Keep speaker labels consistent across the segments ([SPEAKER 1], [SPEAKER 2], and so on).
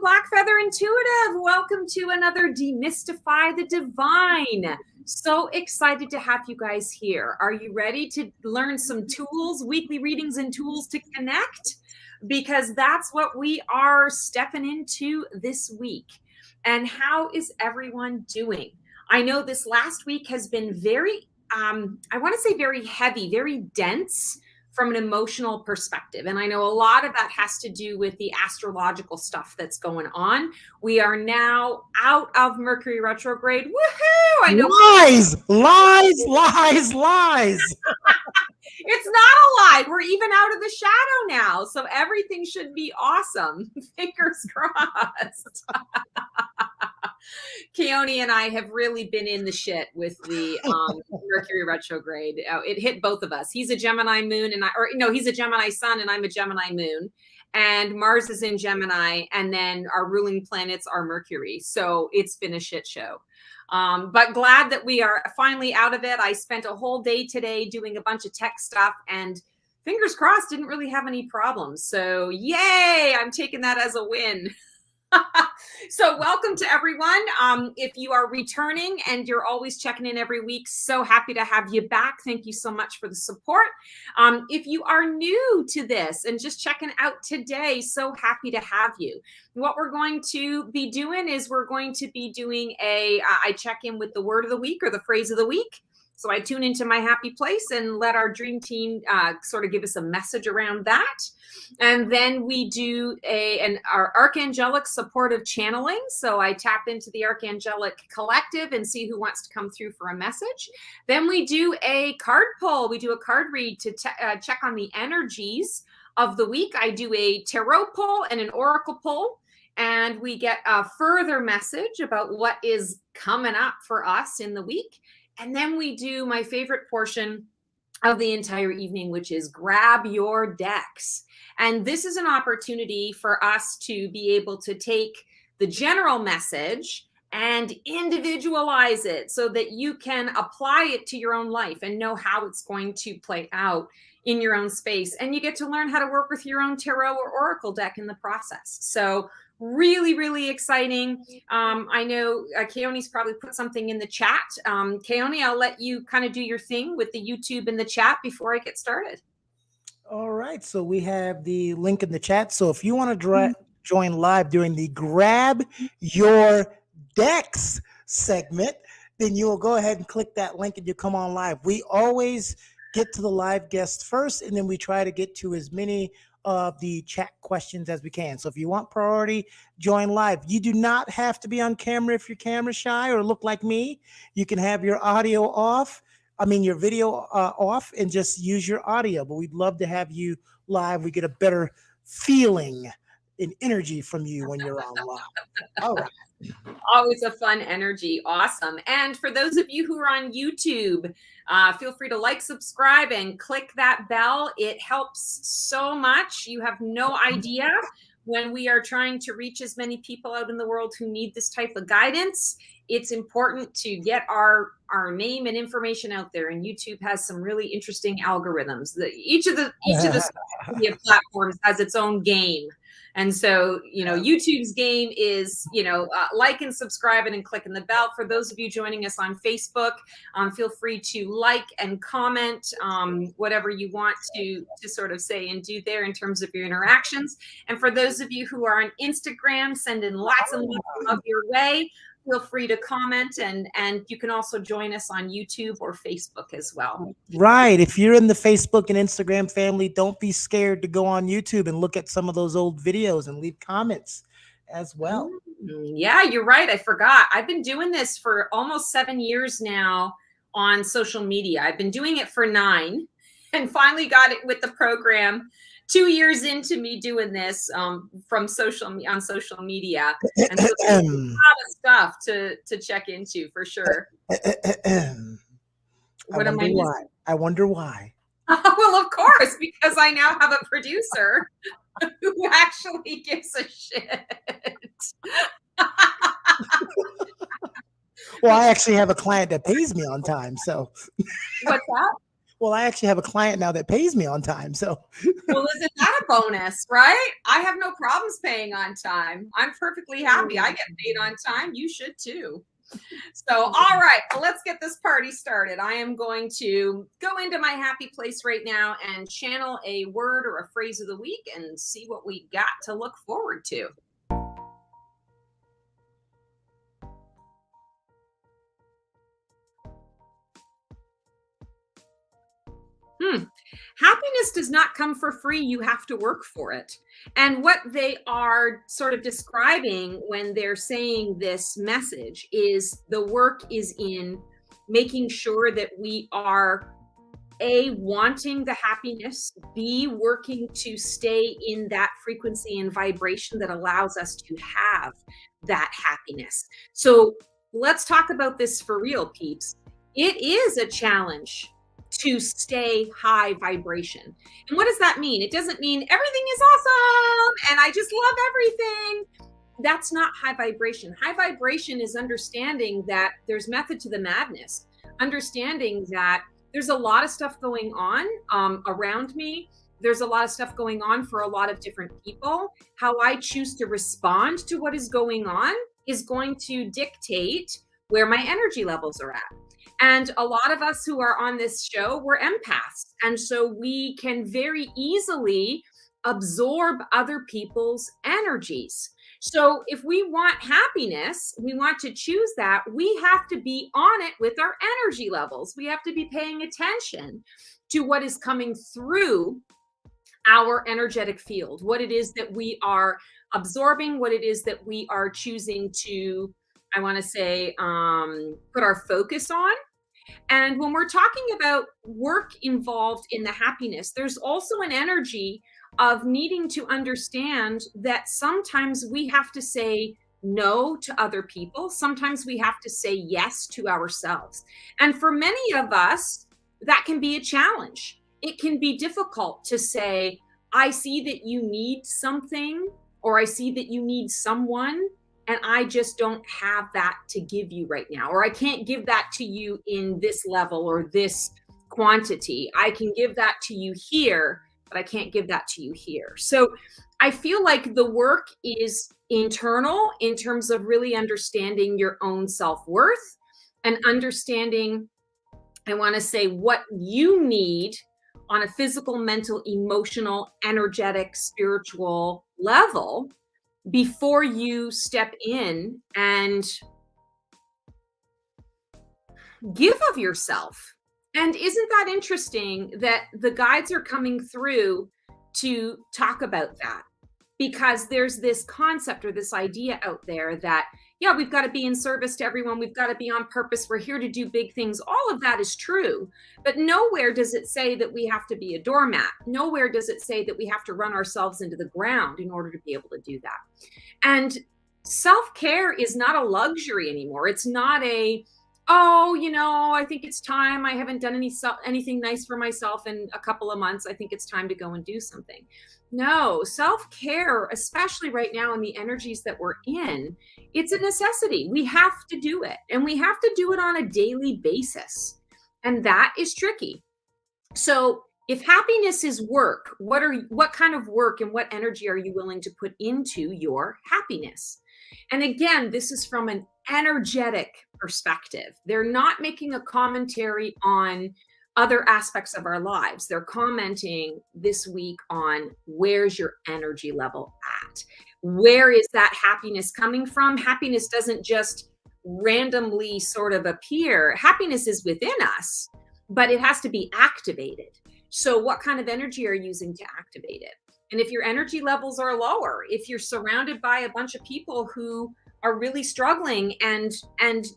[SPEAKER 1] Black Feather Intuitive. Welcome to another Demystify the Divine. So excited to have you guys here. Are you ready to learn some tools, weekly readings and tools to connect? Because that's what we are stepping into this week. And how is everyone doing? I know this last week has been very, I want to say very heavy, very dense from an emotional perspective. And I know a lot of that has to do with the astrological stuff that's going on. We are now out of Mercury retrograde. Woohoo! I know.
[SPEAKER 2] Lies.
[SPEAKER 1] It's not a lie. We're even out of the shadow now. So everything should be awesome. Fingers crossed. Keone and I have really been in the shit with the Mercury retrograde. It hit both of us. He's a Gemini moon he's a Gemini sun and I'm a Gemini moon. And Mars is in Gemini, and then our ruling planets are Mercury. So it's been a shit show. But glad that we are finally out of it. I spent a whole day today doing a bunch of tech stuff and fingers crossed didn't really have any problems. So yay, I'm taking that as a win. So welcome to everyone. If you are returning and you're always checking in every week, so happy to have you back. Thank you so much for the support. If you are new to this and just checking out today, so happy to have you. What we're going to be doing is we're going to be doing I check in with the word of the week or the phrase of the week. So I tune into my happy place and let our dream team sort of give us a message around that. And then we do our archangelic supportive channeling. So I tap into the archangelic collective and see who wants to come through for a message. Then we do a card pull. We do a card read to check on the energies of the week. I do a tarot pull and an oracle pull. And we get a further message about what is coming up for us in the week. And then we do my favorite portion of the entire evening, which is grab your decks. And this is an opportunity for us to be able to take the general message and individualize it so that you can apply it to your own life and know how it's going to play out in your own space. And you get to learn how to work with your own tarot or oracle deck in the process. So really, really exciting. I know Keone's probably put something in the chat. Keone, I'll let you kind of do your thing with the YouTube in the chat before I get started.
[SPEAKER 2] All right. So we have the link in the chat. So if you want to join live during the Grab Your Decks segment, then you will go ahead and click that link and you come on live. We always get to the live guests first, and then we try to get to as many of the chat questions as we can. So if you want priority, join live. You do not have to be on camera if you're camera shy or look like me. You can have your audio off. Your video off and just use your audio. But we'd love to have you live. We get a better feeling and energy from you when you're on live. All right.
[SPEAKER 1] Always a fun energy. Awesome. And for those of you who are on YouTube, feel free to like, subscribe, and click that bell. It helps so much. You have no idea when we are trying to reach as many people out in the world who need this type of guidance. It's important to get our name and information out there. And YouTube has some really interesting algorithms. Each of the media platforms has its own game. And so, YouTube's game is, like and subscribe and clicking the bell. For those of you joining us on Facebook, feel free to like and comment whatever you want to sort of say and do there in terms of your interactions. And for those of you who are on Instagram, send in lots and lots of love your way. Feel free to comment, and you can also join us on YouTube or Facebook as well.
[SPEAKER 2] Right. If you're in the Facebook and Instagram family, don't be scared to go on YouTube and look at some of those old videos and leave comments as well.
[SPEAKER 1] Yeah, you're right. I forgot. I've been doing this for almost 7 years now on social media. I've been doing it for 9 and finally got it with the program 2 years into me doing this on social media. And so there's a lot of stuff to check into for sure.
[SPEAKER 2] I wonder why.
[SPEAKER 1] Well, of course, because I now have a producer who actually gives a shit.
[SPEAKER 2] Well, I actually have a client that pays me on time. So
[SPEAKER 1] what's that?
[SPEAKER 2] Well, I actually have a client now that pays me on time. So,
[SPEAKER 1] Well, isn't that a bonus, right? I have no problems paying on time. I'm perfectly happy. I get paid on time. You should too. So, all right, well, let's get this party started. I am going to go into my happy place right now and channel a word or a phrase of the week and see what we got to look forward to. Happiness does not come for free. You have to work for it. And what they are sort of describing when they're saying this message is the work is in making sure that we are A, wanting the happiness, B, working to stay in that frequency and vibration that allows us to have that happiness. So let's talk about this for real, peeps. It is a challenge to stay high vibration. And what does that mean? It doesn't mean everything is awesome and I just love everything. That's not high vibration. High vibration is understanding that there's method to the madness, understanding that there's a lot of stuff going on around me. There's a lot of stuff going on for a lot of different people. How I choose to respond to what is going on is going to dictate where my energy levels are at. And a lot of us who are on this show, we're empaths. And so we can very easily absorb other people's energies. So if we want happiness, we want to choose that, we have to be on it with our energy levels. We have to be paying attention to what is coming through our energetic field, what it is that we are absorbing, what it is that we are choosing to, I want to say, put our focus on. And when we're talking about work involved in the happiness, there's also an energy of needing to understand that sometimes we have to say no to other people. Sometimes we have to say yes to ourselves. And for many of us, that can be a challenge. It can be difficult to say, I see that you need something, or I see that you need someone, and I just don't have that to give you right now, or I can't give that to you in this level or this quantity. I can give that to you here, but I can't give that to you here. So I feel like the work is internal in terms of really understanding your own self-worth and understanding, I want to say, what you need on a physical, mental, emotional, energetic, spiritual level before you step in and give of yourself. And isn't that interesting that the guides are coming through to talk about that? Because there's this concept or this idea out there that, yeah, we've got to be in service to everyone. We've got to be on purpose. We're here to do big things. All of that is true. But nowhere does it say that we have to be a doormat. Nowhere does it say that we have to run ourselves into the ground in order to be able to do that. And self-care is not a luxury anymore. It's not a, oh, I think it's time. I haven't done anything nice for myself in a couple of months. I think it's time to go and do something. No, self-care, especially right now in the energies that we're in, it's a necessity. We have to do it, and we have to do it on a daily basis. And that is tricky. So if happiness is work, what kind of work and what energy are you willing to put into your happiness? And again, this is from an energetic perspective. They're not making a commentary on other aspects of our lives. They're commenting this week on where's your energy level at? Where is that happiness coming from? Happiness doesn't just randomly sort of appear. Happiness is within us, but it has to be activated. So what kind of energy are you using to activate it? And if your energy levels are lower, if you're surrounded by a bunch of people who are really struggling and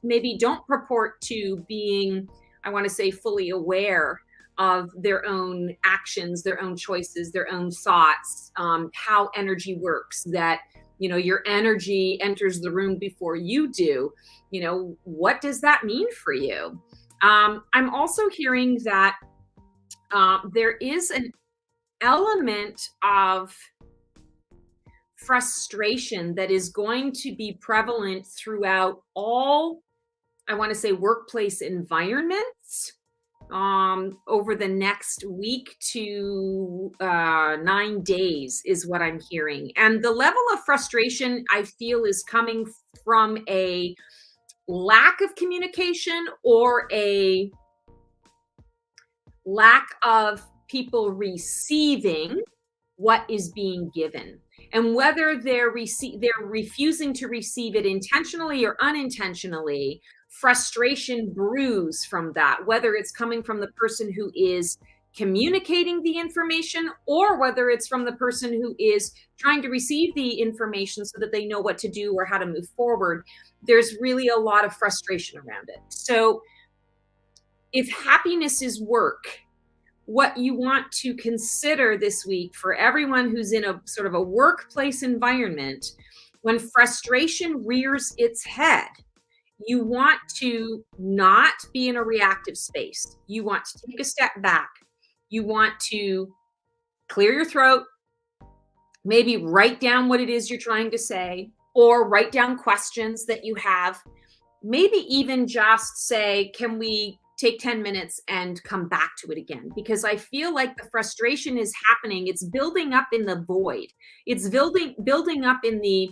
[SPEAKER 1] maybe don't purport to being, I want to say, fully aware of their own actions, their own choices, their own thoughts, how energy works, that, your energy enters the room before you do, what does that mean for you? I'm also hearing that there is an element of frustration that is going to be prevalent throughout all, I want to say, workplace environments over the next week to 9 days is what I'm hearing. And the level of frustration I feel is coming from a lack of communication or a lack of people receiving what is being given. And whether they're refusing to receive it intentionally or unintentionally, frustration brews from that, whether it's coming from the person who is communicating the information or whether it's from the person who is trying to receive the information so that they know what to do or how to move forward. There's really a lot of frustration around it. So if happiness is work, what you want to consider this week for everyone who's in a sort of a workplace environment, when frustration rears its head, you want to not be in a reactive space. You want to take a step back. You want to clear your throat, maybe write down what it is you're trying to say, or write down questions that you have. Maybe even just say, can we take 10 minutes and come back to it again? Because I feel like the frustration is happening. It's building up in the void. It's building up in the,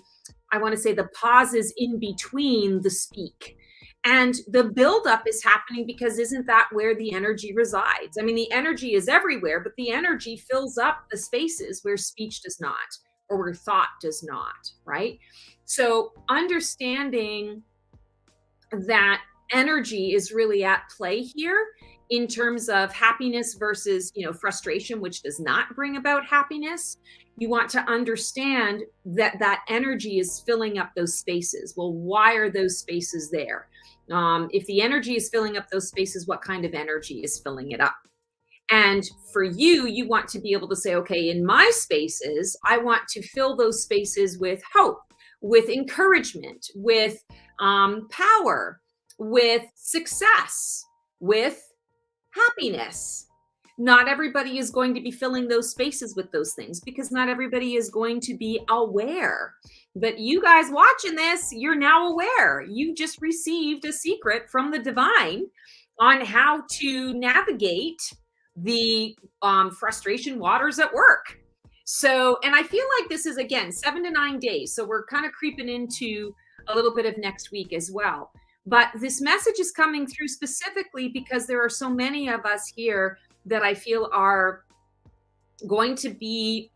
[SPEAKER 1] I want to say, the pauses in between the speak. And the buildup is happening because isn't that where the energy resides? I mean, the energy is everywhere, but the energy fills up the spaces where speech does not, or where thought does not, right? So understanding that energy is really at play here in terms of happiness versus, frustration, which does not bring about happiness. You want to understand that that energy is filling up those spaces. Well, why are those spaces there? If the energy is filling up those spaces, what kind of energy is filling it up? And for you, you want to be able to say, okay, in my spaces, I want to fill those spaces with hope, with encouragement, with power, with success, with happiness. Not everybody is going to be filling those spaces with those things because not everybody is going to be aware. But you guys watching this, you're now aware. You just received a secret from the divine on how to navigate the frustration waters at work. So, and I feel like this is, again, 7 to 9 days. So we're kind of creeping into a little bit of next week as well. But this message is coming through specifically because there are so many of us here that I feel are going to be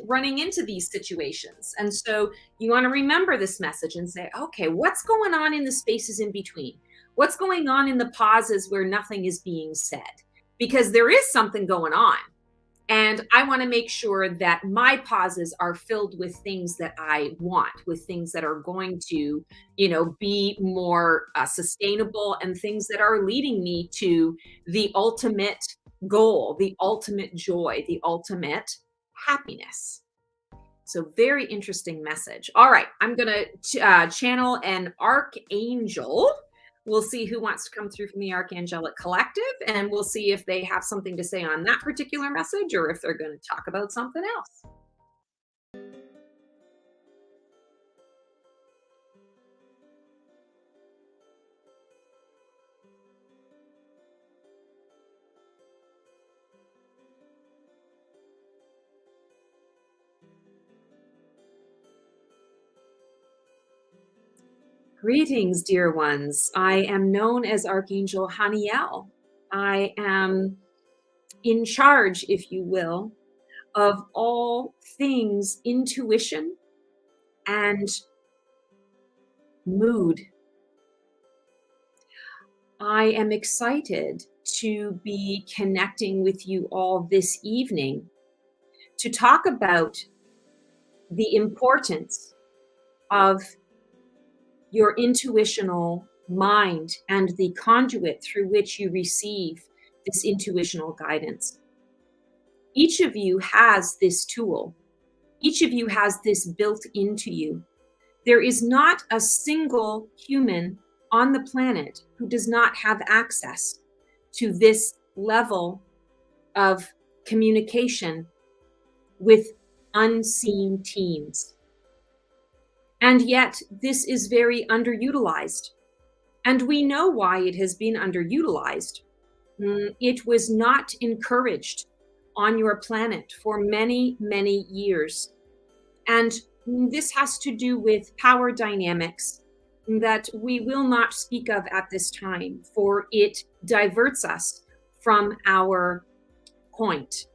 [SPEAKER 1] running into these situations. And so you want to remember this message and say, okay, what's going on in the spaces in between? What's going on in the pauses where nothing is being said? Because there is something going on. And I want to make sure that my pauses are filled with things that I want, with things that are going to, be more sustainable and things that are leading me to the ultimate goal, the ultimate joy, the ultimate happiness. So very interesting message. All right, I'm going to channel an archangel. We'll see who wants to come through from the Archangelic Collective, and we'll see if they have something to say on that particular message or if they're going to talk about something else. Greetings, dear ones. I am known as Archangel Haniel. I am in charge, if you will, of all things intuition and mood. I am excited to be connecting with you all this evening to talk about the importance of your intuitional mind and the conduit through which you receive this intuitional guidance. Each of you has this tool. Each of you has this built into you. There is not a single human on the planet who does not have access to this level of communication with unseen teams. And yet this is very underutilized. And we know why it has been underutilized. It was not encouraged on your planet for many, many years. And this has to do with power dynamics that we will not speak of at this time, for it diverts us from our point.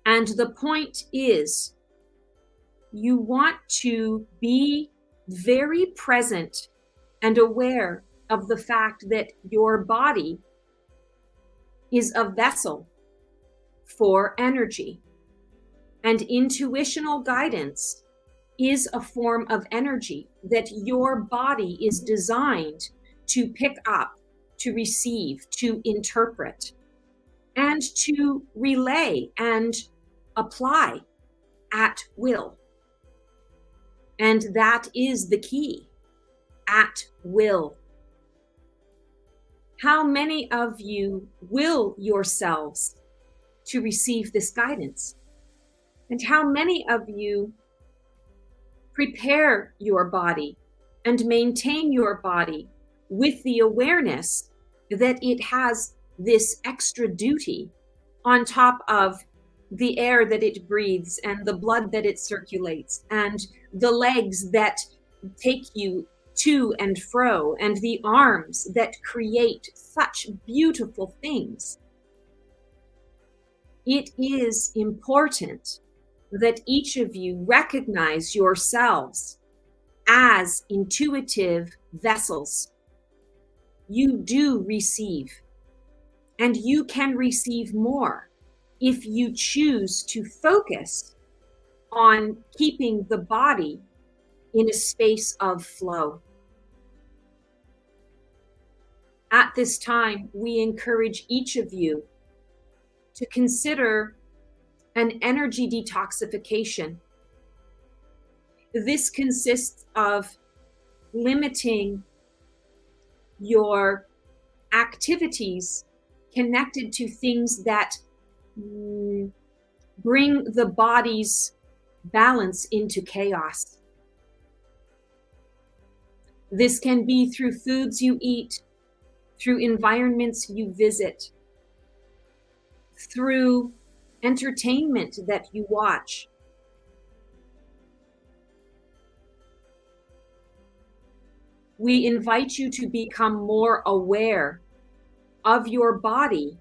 [SPEAKER 1] And the point is, you want to be very present and aware of the fact that your body is a vessel for energy. And intuitional guidance is a form of energy that your body is designed to pick up, to receive, to interpret, and to relay and apply at will. And that is the key, at will. How many of you will yourselves to receive this guidance? And how many of you prepare your body and maintain your body with the awareness that it has this extra duty on top of the air that it breathes and the blood that it circulates and the legs that take you to and fro and the arms that create such beautiful things? It is important that each of you recognize yourselves as intuitive vessels. You do receive, and you can receive more if you choose to focus on keeping the body in a space of flow. At this time, we encourage each of you to consider an energy detoxification. This consists of limiting your activities connected to things that bring the body's balance into chaos. This can be through foods you eat, through environments you visit, through entertainment that you watch. We invite you to become more aware of your body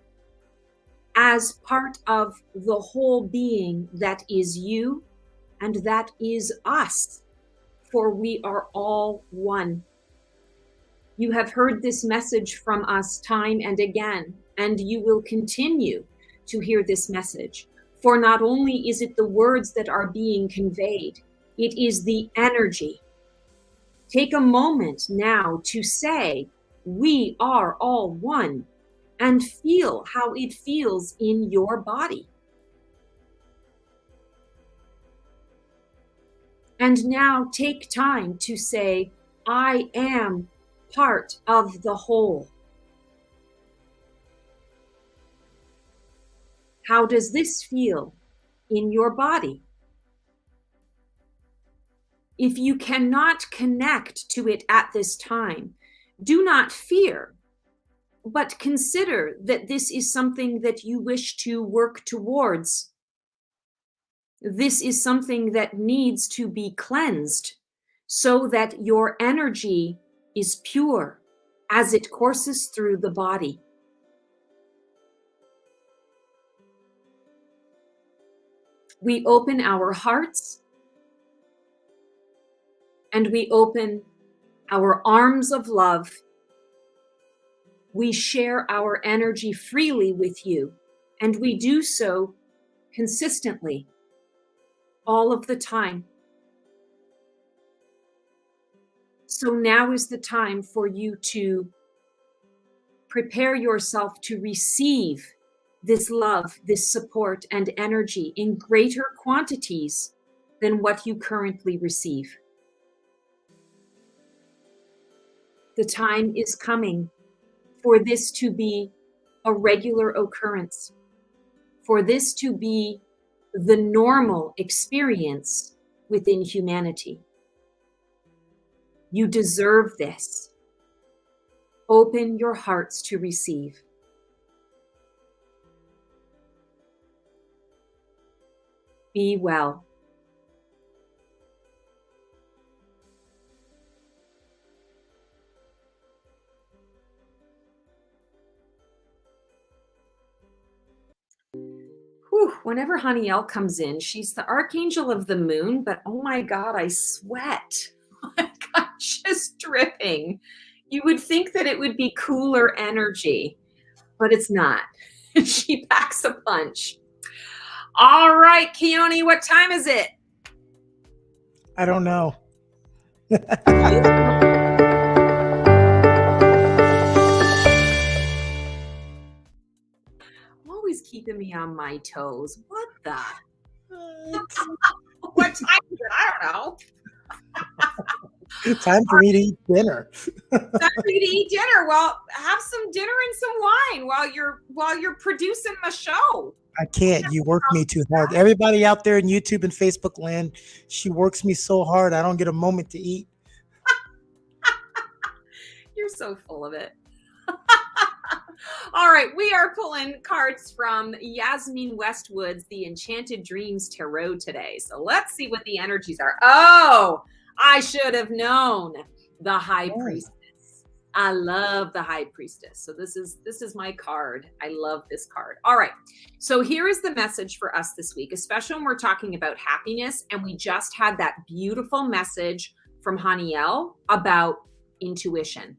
[SPEAKER 1] as part of the whole being that is you and that is us, for we are all one. You have heard this message from us time and again, and you will continue to hear this message. For not only is it the words that are being conveyed, it is the energy. Take a moment now to say, we are all one, and feel how it feels in your body. And now take time to say, I am part of the whole. How does this feel in your body? If you cannot connect to it at this time, do not fear, but consider that this is something that you wish to work towards. This is something that needs to be cleansed so that your energy is pure as it courses through the body. We open our hearts and we open our arms of love. We share our energy freely with you, and we do so consistently, all of the time. So now is the time for you to prepare yourself to receive this love, this support, and energy in greater quantities than what you currently receive. The time is coming for this to be a regular occurrence, for this to be the normal experience within humanity. You deserve this. Open your hearts to receive. Be well. Whew, whenever Haniel comes in, she's the archangel of the moon, but oh my God, I sweat. Oh my God, just dripping. You would think that it would be cooler energy, but it's not. She packs a punch. All right, Keone, what time is it?
[SPEAKER 2] I don't know.
[SPEAKER 1] Always keeping me on my toes. What the?
[SPEAKER 2] It's
[SPEAKER 1] What time is it? I don't know.
[SPEAKER 2] time for me to eat dinner.
[SPEAKER 1] Time for you to eat dinner. Well, have some dinner and some wine while you're producing the show.
[SPEAKER 2] I can't. You work me too hard. Everybody out there in YouTube and Facebook land, she works me so hard. I don't get a moment to eat.
[SPEAKER 1] You're so full of it. All right, we are pulling cards from Yasmin Westwood's The Enchanted Dreams Tarot today. So let's see what the energies are. Oh, I should have known. The High Priestess. I love the High Priestess. So this is my card. I love this card. All right. So here is the message for us this week, especially when we're talking about happiness. And we just had that beautiful message from Haniel about intuition.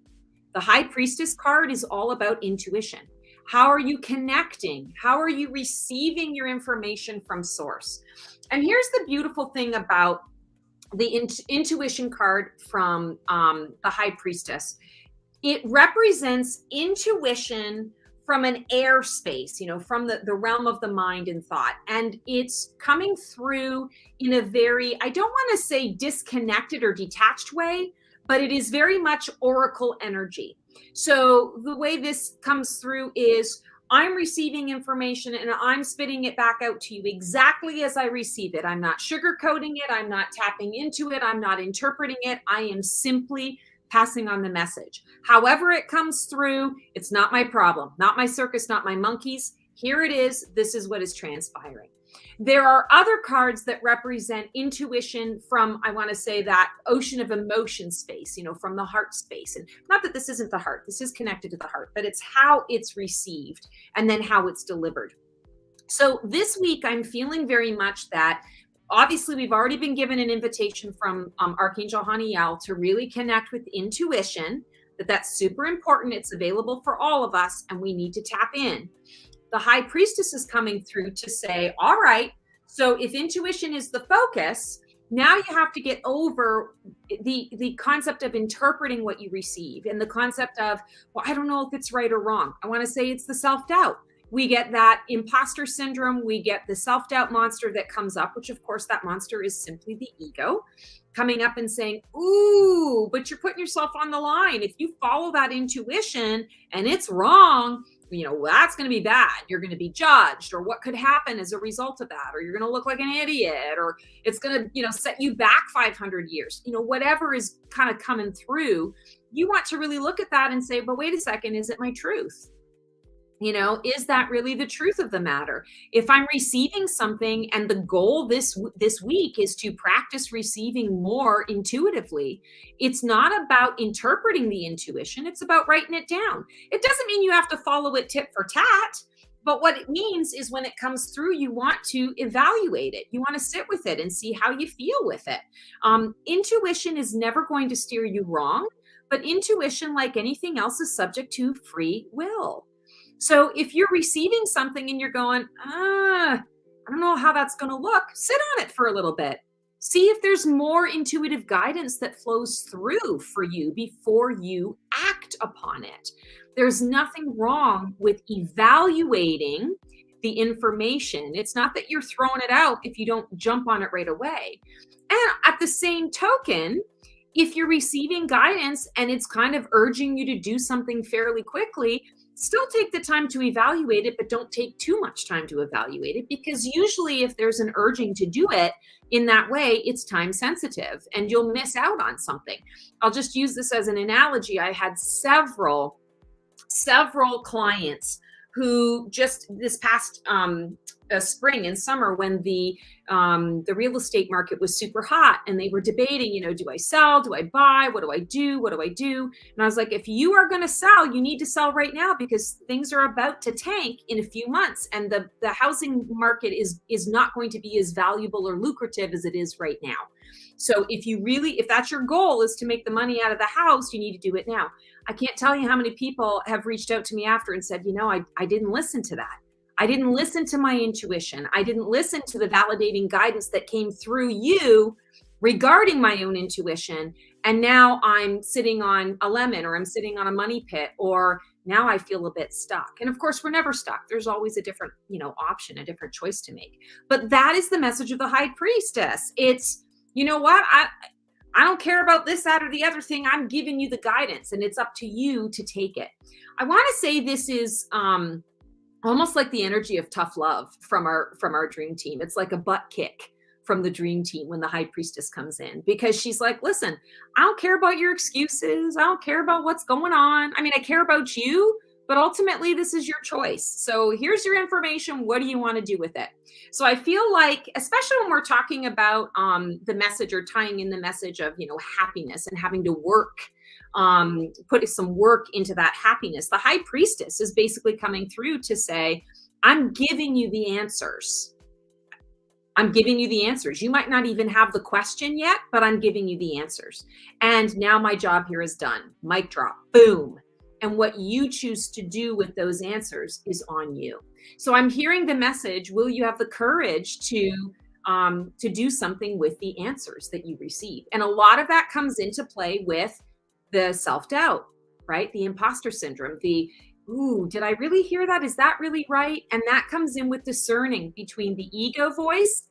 [SPEAKER 1] The High Priestess card is all about intuition. How are you connecting? How are you receiving your information from source? And here's the beautiful thing about the intuition card from the High Priestess. It represents intuition from an air space, from the realm of the mind and thought. And it's coming through in a very, I don't want to say disconnected or detached way, but it is very much oracle energy. So the way this comes through is I'm receiving information and I'm spitting it back out to you exactly as I receive it. I'm not sugarcoating it. I'm not tapping into it. I'm not interpreting it. I am simply passing on the message. However it comes through, it's not my problem, not my circus, not my monkeys. Here it is. This is what is transpiring. There are other cards that represent intuition from, I want to say, that ocean of emotion space, from the heart space. And not that this isn't the heart, this is connected to the heart, but it's how it's received and then how it's delivered. So this week, I'm feeling very much that obviously we've already been given an invitation from Archangel Haniel to really connect with intuition, that's super important. It's available for all of us and we need to tap in. The High Priestess is coming through to say, all right, so if intuition is the focus, now you have to get over the concept of interpreting what you receive and the concept of, well, I don't know if it's right or wrong. I want to say it's the self-doubt. We get that imposter syndrome. We get the self-doubt monster that comes up, which of course that monster is simply the ego coming up and saying, ooh, but you're putting yourself on the line. If you follow that intuition and it's wrong, that's going to be bad. You're going to be judged, or what could happen as a result of that, or you're going to look like an idiot, or it's going to, set you back 500 years, whatever is kind of coming through. You want to really look at that and say, but wait a second, is it my truth? Is that really the truth of the matter? If I'm receiving something and the goal this week is to practice receiving more intuitively, it's not about interpreting the intuition. It's about writing it down. It doesn't mean you have to follow it tit for tat, but what it means is when it comes through, you want to evaluate it. You want to sit with it and see how you feel with it. Intuition is never going to steer you wrong, but intuition, like anything else, is subject to free will. So if you're receiving something and you're going, I don't know how that's going to look, sit on it for a little bit. See if there's more intuitive guidance that flows through for you before you act upon it. There's nothing wrong with evaluating the information. It's not that you're throwing it out if you don't jump on it right away. And at the same token, if you're receiving guidance and it's kind of urging you to do something fairly quickly, still take the time to evaluate it, but don't take too much time to evaluate it, because usually if there's an urging to do it in that way, it's time sensitive and you'll miss out on something. I'll just use this as an analogy. I had several clients who just this past spring and summer, when the real estate market was super hot and they were debating, do I sell? Do I buy? What do I do? What do I do? And I was like, if you are going to sell, you need to sell right now, because things are about to tank in a few months. And the housing market is not going to be as valuable or lucrative as it is right now. So if that's your goal, is to make the money out of the house, you need to do it now. I can't tell you how many people have reached out to me after and said, I didn't listen to that. I didn't listen to my intuition. I didn't listen to the validating guidance that came through you regarding my own intuition. And now I'm sitting on a lemon, or I'm sitting on a money pit, or now I feel a bit stuck. And of course, we're never stuck. There's always a different, option, a different choice to make. But that is the message of the High Priestess. It's, you know what? I don't care about this, that, or the other thing. I'm giving you the guidance, and it's up to you to take it. I want to say this is almost like the energy of tough love from our dream team. It's like a butt kick from the dream team when the High Priestess comes in, because she's like, listen, I don't care about your excuses. I don't care about what's going on. I mean, I care about you, but ultimately this is your choice. So here's your information. What do you want to do with it? So I feel like, especially when we're talking about the message, or tying in the message of, happiness and having to work, put some work into that happiness, the High Priestess is basically coming through to say, I'm giving you the answers. I'm giving you the answers. You might not even have the question yet, but I'm giving you the answers. And now my job here is done. Mic drop. Boom. And what you choose to do with those answers is on you. So I'm hearing the message, will you have the courage to do something with the answers that you receive? And a lot of that comes into play with the self-doubt, right? The imposter syndrome, did I really hear that? Is that really right? And that comes in with discerning between the ego voice,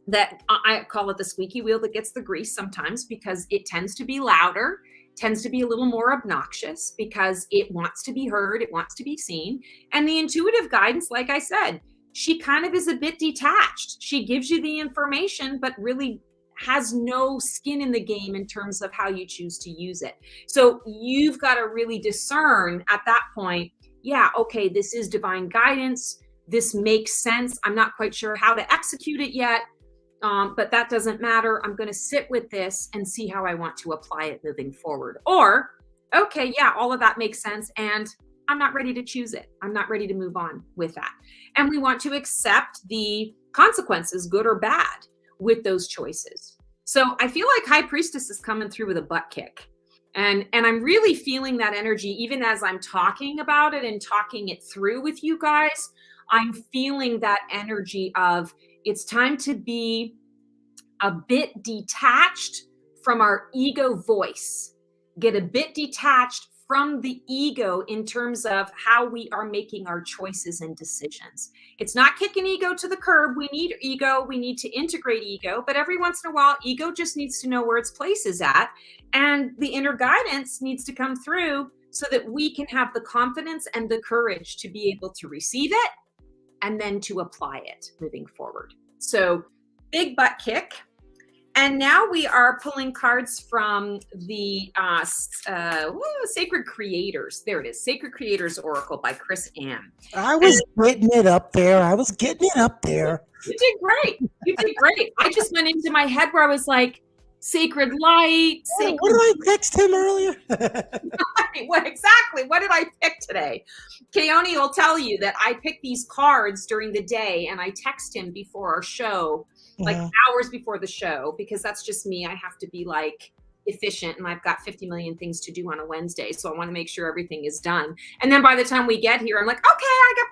[SPEAKER 1] that I call it the squeaky wheel that gets the grease sometimes, because it tends to be louder, tends to be a little more obnoxious, because it wants to be heard, it wants to be seen. And the intuitive guidance, like I said, she kind of is a bit detached. She gives you the information, but really has no skin in the game in terms of how you choose to use it. So you've got to really discern at that point, yeah, okay, this is divine guidance. This makes sense. I'm not quite sure how to execute it yet. But that doesn't matter. I'm going to sit with this and see how I want to apply it moving forward. Or, okay, yeah, all of that makes sense, and I'm not ready to choose it. I'm not ready to move on with that. And we want to accept the consequences, good or bad, with those choices. So I feel like High Priestess is coming through with a butt kick. And I'm really feeling that energy, even as I'm talking about it and talking it through with you guys. I'm feeling that energy of, it's time to be a bit detached from our ego voice, get a bit detached from the ego in terms of how we are making our choices and decisions. It's not kicking ego to the curb. We need ego. We need to integrate ego. But every once in a while, ego just needs to know where its place is at. And the inner guidance needs to come through so that we can have the confidence and the courage to be able to receive it and then to apply it moving forward. So big butt kick. And now we are pulling cards from the Sacred Creators. There it is. Sacred Creators Oracle by Chris Ann.
[SPEAKER 2] I was getting it up there.
[SPEAKER 1] You did great. You did great. I just went into my head where I was like, sacred light.
[SPEAKER 2] What did I text him earlier?
[SPEAKER 1] What exactly? What did I pick today? Keone will tell you that I pick these cards during the day and I text him before our show, like hours before the show, because that's just me. I have to be like efficient, and I've got 50 million things to do on a Wednesday. So I want to make sure everything is done. And then by the time we get here, I'm like, okay, I got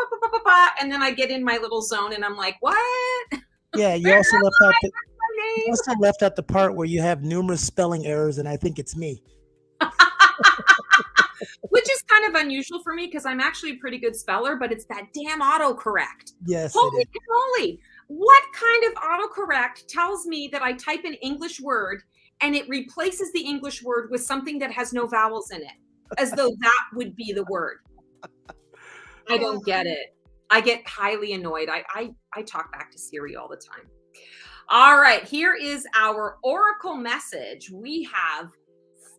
[SPEAKER 1] and then I get in my little zone and I'm like, what?
[SPEAKER 2] Yeah, you also left out the part where you have numerous spelling errors, and I think it's me.
[SPEAKER 1] Which is kind of unusual for me because I'm actually a pretty good speller, but it's that damn autocorrect.
[SPEAKER 2] Yes.
[SPEAKER 1] Holy moly. What kind of autocorrect tells me that I type an English word and it replaces the English word with something that has no vowels in it, as though that would be the word? I don't get it. I get highly annoyed. I talk back to Siri all the time. All right, here is our oracle message. We have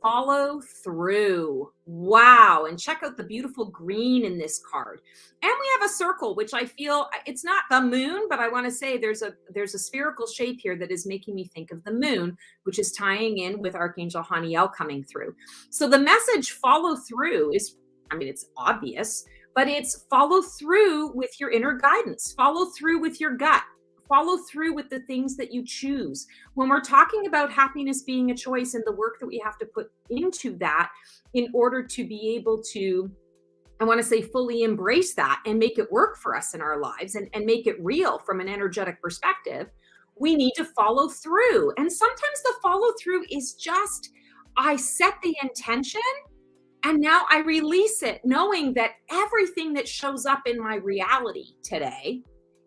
[SPEAKER 1] follow through. Wow. And check out the beautiful green in this card. And we have a circle, which I feel it's not the moon, but I want to say there's a spherical shape here that is making me think of the moon, which is tying in with Archangel Haniel coming through. So the message follow through is, I mean, it's obvious, but it's follow through with your inner guidance, follow through with your gut, follow through with the things that you choose. When we're talking about happiness being a choice and the work that we have to put into that in order to be able to, I want to say, fully embrace that and make it work for us in our lives and make it real from an energetic perspective, we need to follow through. And sometimes the follow through is just, I set the intention and now I release it, knowing that everything that shows up in my reality today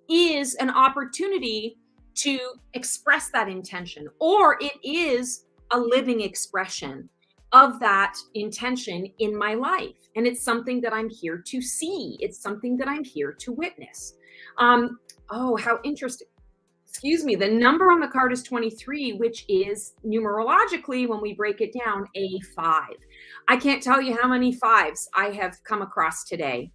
[SPEAKER 1] is an opportunity to express that intention, or it is a living expression of that intention in my life. And it's something that I'm here to see. It's something that I'm here to witness. Oh, how interesting. Excuse me. The number on the card is 23, which is numerologically, when we break it down, a 5. I can't tell you how many 5s I have come across today.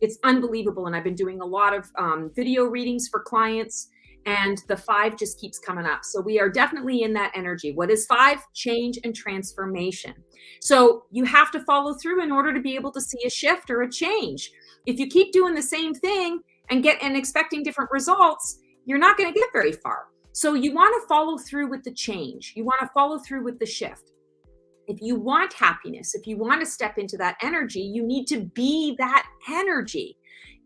[SPEAKER 1] It's unbelievable. And I've been doing a lot of video readings for clients, and the 5 just keeps coming up. So we are definitely in that energy. What is 5? Change and transformation. So you have to follow through in order to be able to see a shift or a change. If you keep doing the same thing and expecting different results, you're not going to get very far. So you want to follow through with the change. You want to follow through with the shift. If you want happiness, if you want to step into that energy, you need to be that energy.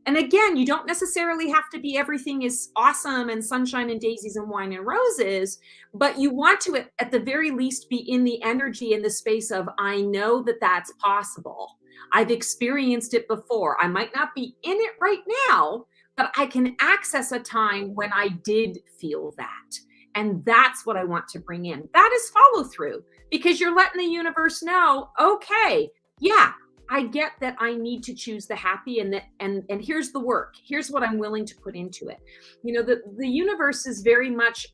[SPEAKER 1] And again, you don't necessarily have to be everything is awesome and sunshine and daisies and wine and roses, but you want to, at the very least, be in the energy, in the space of, I know that that's possible. I've experienced it before. I might not be in it right now, but I can access a time when I did feel that. And that's what I want to bring in. That is follow through, because you're letting the universe know, okay, yeah, I get that I need to choose the happy, and here's the work. Here's what I'm willing to put into it. You know, the universe is very much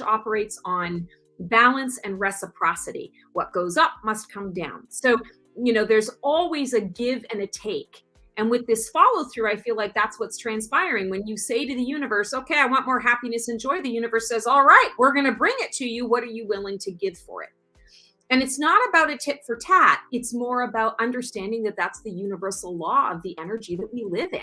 [SPEAKER 1] operates on balance and reciprocity. What goes up must come down. So, you know, there's always a give and a take. And with this follow through, I feel like that's what's transpiring. When you say to the universe, okay, I want more happiness and joy, the universe says, all right, we're going to bring it to you. What are you willing to give for it? And it's not about a tit for tat. It's more about understanding that that's the universal law of the energy that we live in.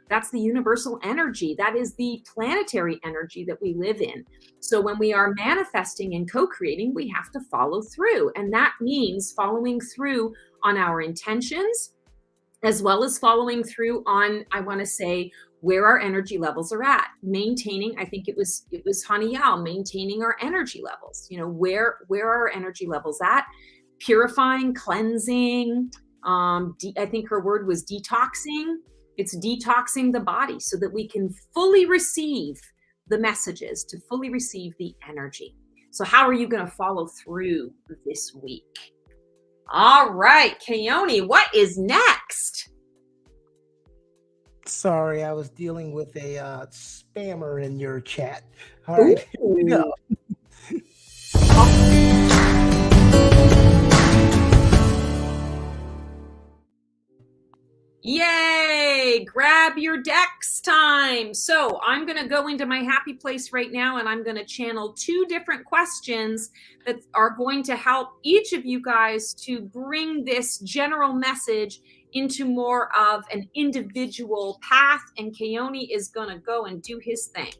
[SPEAKER 1] That's the universal energy. That is the planetary energy that we live in. So when we are manifesting and co-creating, we have to follow through. And that means following through on our intentions, as well as following through on, I want to say, where our energy levels are at. Maintaining, I think it was Haniel, maintaining our energy levels. You know, where are our energy levels at? Purifying, cleansing. I think her word was detoxing. It's detoxing the body so that we can fully receive the messages, to fully receive the energy. So how are you going to follow through this week? All right, Keone, what is next?
[SPEAKER 2] Sorry, I was dealing with a spammer in your chat. All right, here we go.
[SPEAKER 1] Yay! Grab your decks time. So I'm going to go into my happy place right now, and I'm going to channel 2 different questions that are going to help each of you guys to bring this general message into more of an individual path. And Keone is going to go and do his thing.